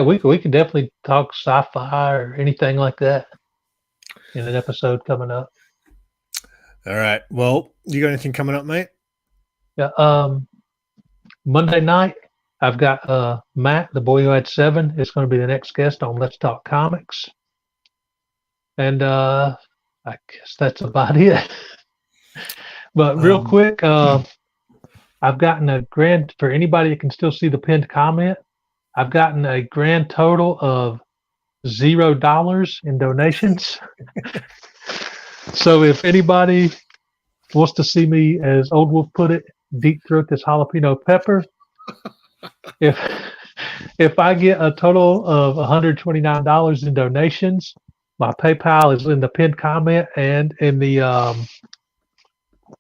We could definitely talk sci-fi or anything like that in an episode coming up. All right. Well, you got anything coming up, mate? Yeah. Monday night, I've got Matt, the boy who had 7, is going to be the next guest on Let's Talk Comics, and I guess that's about it. But real quick, I've gotten a grand, for anybody that can still see the pinned comment, I've gotten a grand total of $0 in donations. So if anybody wants to see me, as Old Wolf put it, deep throat this jalapeno pepper, if I get a total of $129 in donations, my PayPal is in the pinned comment and in the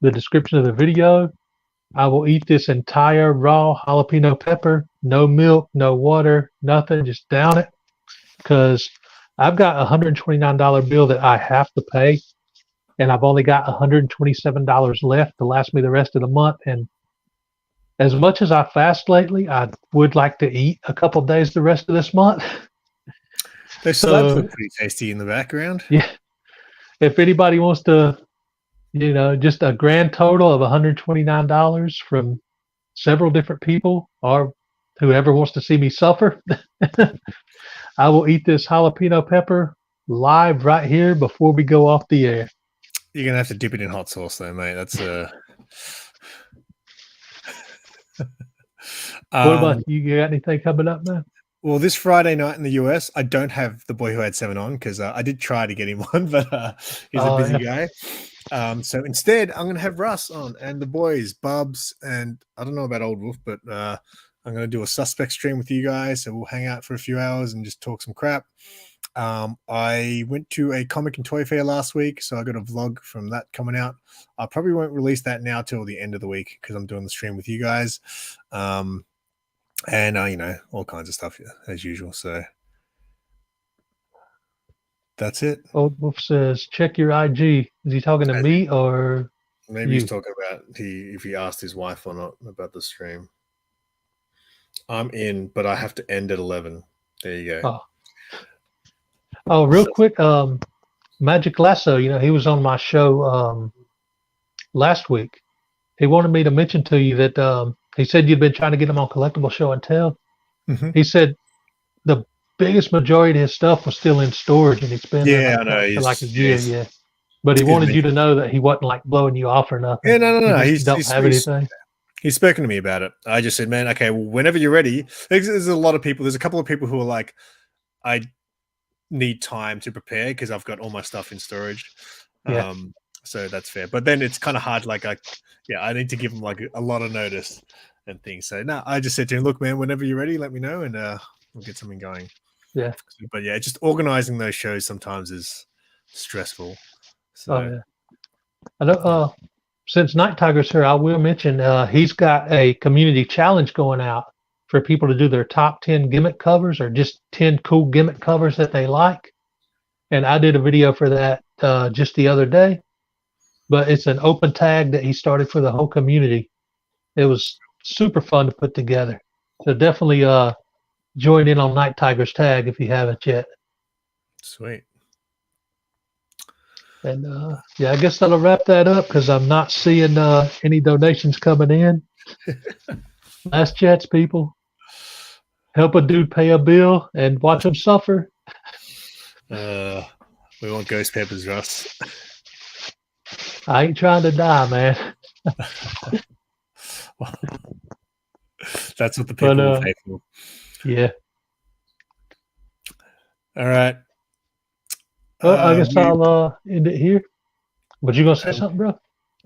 description of the video. I will eat this entire raw jalapeno pepper, no milk, no water, nothing, just down it, because I've got a $129 bill that I have to pay, and I've only got $127 left to last me the rest of the month. And as much as I fast lately, I would like to eat a couple of days the rest of this month. They slabs look pretty tasty in the background. Yeah. If anybody wants to, just a grand total of $129 from several different people, or whoever wants to see me suffer, I will eat this jalapeno pepper live right here before we go off the air. You're gonna have to dip it in hot sauce, though, mate. That's What about you? You got anything coming up, man? Well, this Friday night in the US, I don't have the boy who had 7 on because I did try to get him on, but he's a busy guy. So instead, I'm going to have Russ on and the boys, Bubs, and I don't know about Old Wolf, but I'm going to do a suspect stream with you guys. So we'll hang out for a few hours and just talk some crap. I went to a comic and toy fair last week, so I got a vlog from that coming out. I probably won't release that now till the end of the week because I'm doing the stream with you guys. And all kinds of stuff as usual. So that's it. Old Wolf says, check your IG. Is he talking to me or maybe he's talking about if he asked his wife or not about the stream? I'm in, but I have to end at 11. There you go. Oh, real quick, Magic Lasso, he was on my show last week. He wanted me to mention to you that he said you'd been trying to get him on Collectible Show and Tell. Mm-hmm. He said the biggest majority of his stuff was still in storage, and it's been I know. like a year, yeah. But he wanted you to know that he wasn't like blowing you off or nothing. Yeah, no. He don't have anything. He's spoken to me about it. I just said, man, okay, well, whenever you're ready. There's a lot of people. There's a couple of people who are like, I need time to prepare because I've got all my stuff in storage. Yeah. So that's fair. But then it's kind of hard. Like, I need to give him like a lot of notice and things. So no, I just said to him, look, man, whenever you're ready, let me know and we'll get something going. Yeah. But yeah, just organizing those shows sometimes is stressful. So I know, since Night Tiger's here, I will mention he's got a community challenge going out for people to do their top 10 gimmick covers or just 10 cool gimmick covers that they like. And I did a video for that just the other day. But it's an open tag that he started for the whole community. It was super fun to put together. So definitely join in on Night Tiger's tag if you haven't yet. Sweet. And yeah, I guess that'll wrap that up because I'm not seeing any donations coming in. Last chance, people. Help a dude pay a bill and watch him suffer. We want ghost peppers, Russ. I ain't trying to die, man. That's what the people will pay for. Yeah. All right. Well, I guess I'll end it here. But you gonna say something, bro?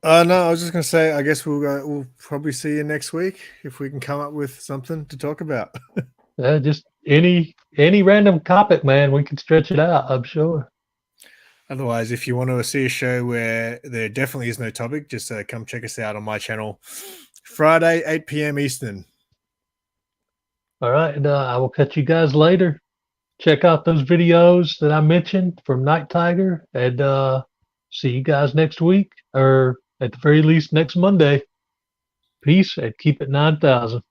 No, I was just gonna say. I guess we'll probably see you next week if we can come up with something to talk about. Just any random topic, man. We can stretch it out. I'm sure. Otherwise, if you want to see a show where there definitely is no topic, just come check us out on my channel, Friday, 8 p.m. Eastern. All right, and I will catch you guys later. Check out those videos that I mentioned from Night Tiger, and see you guys next week, or at the very least next Monday. Peace, and keep it 9,000.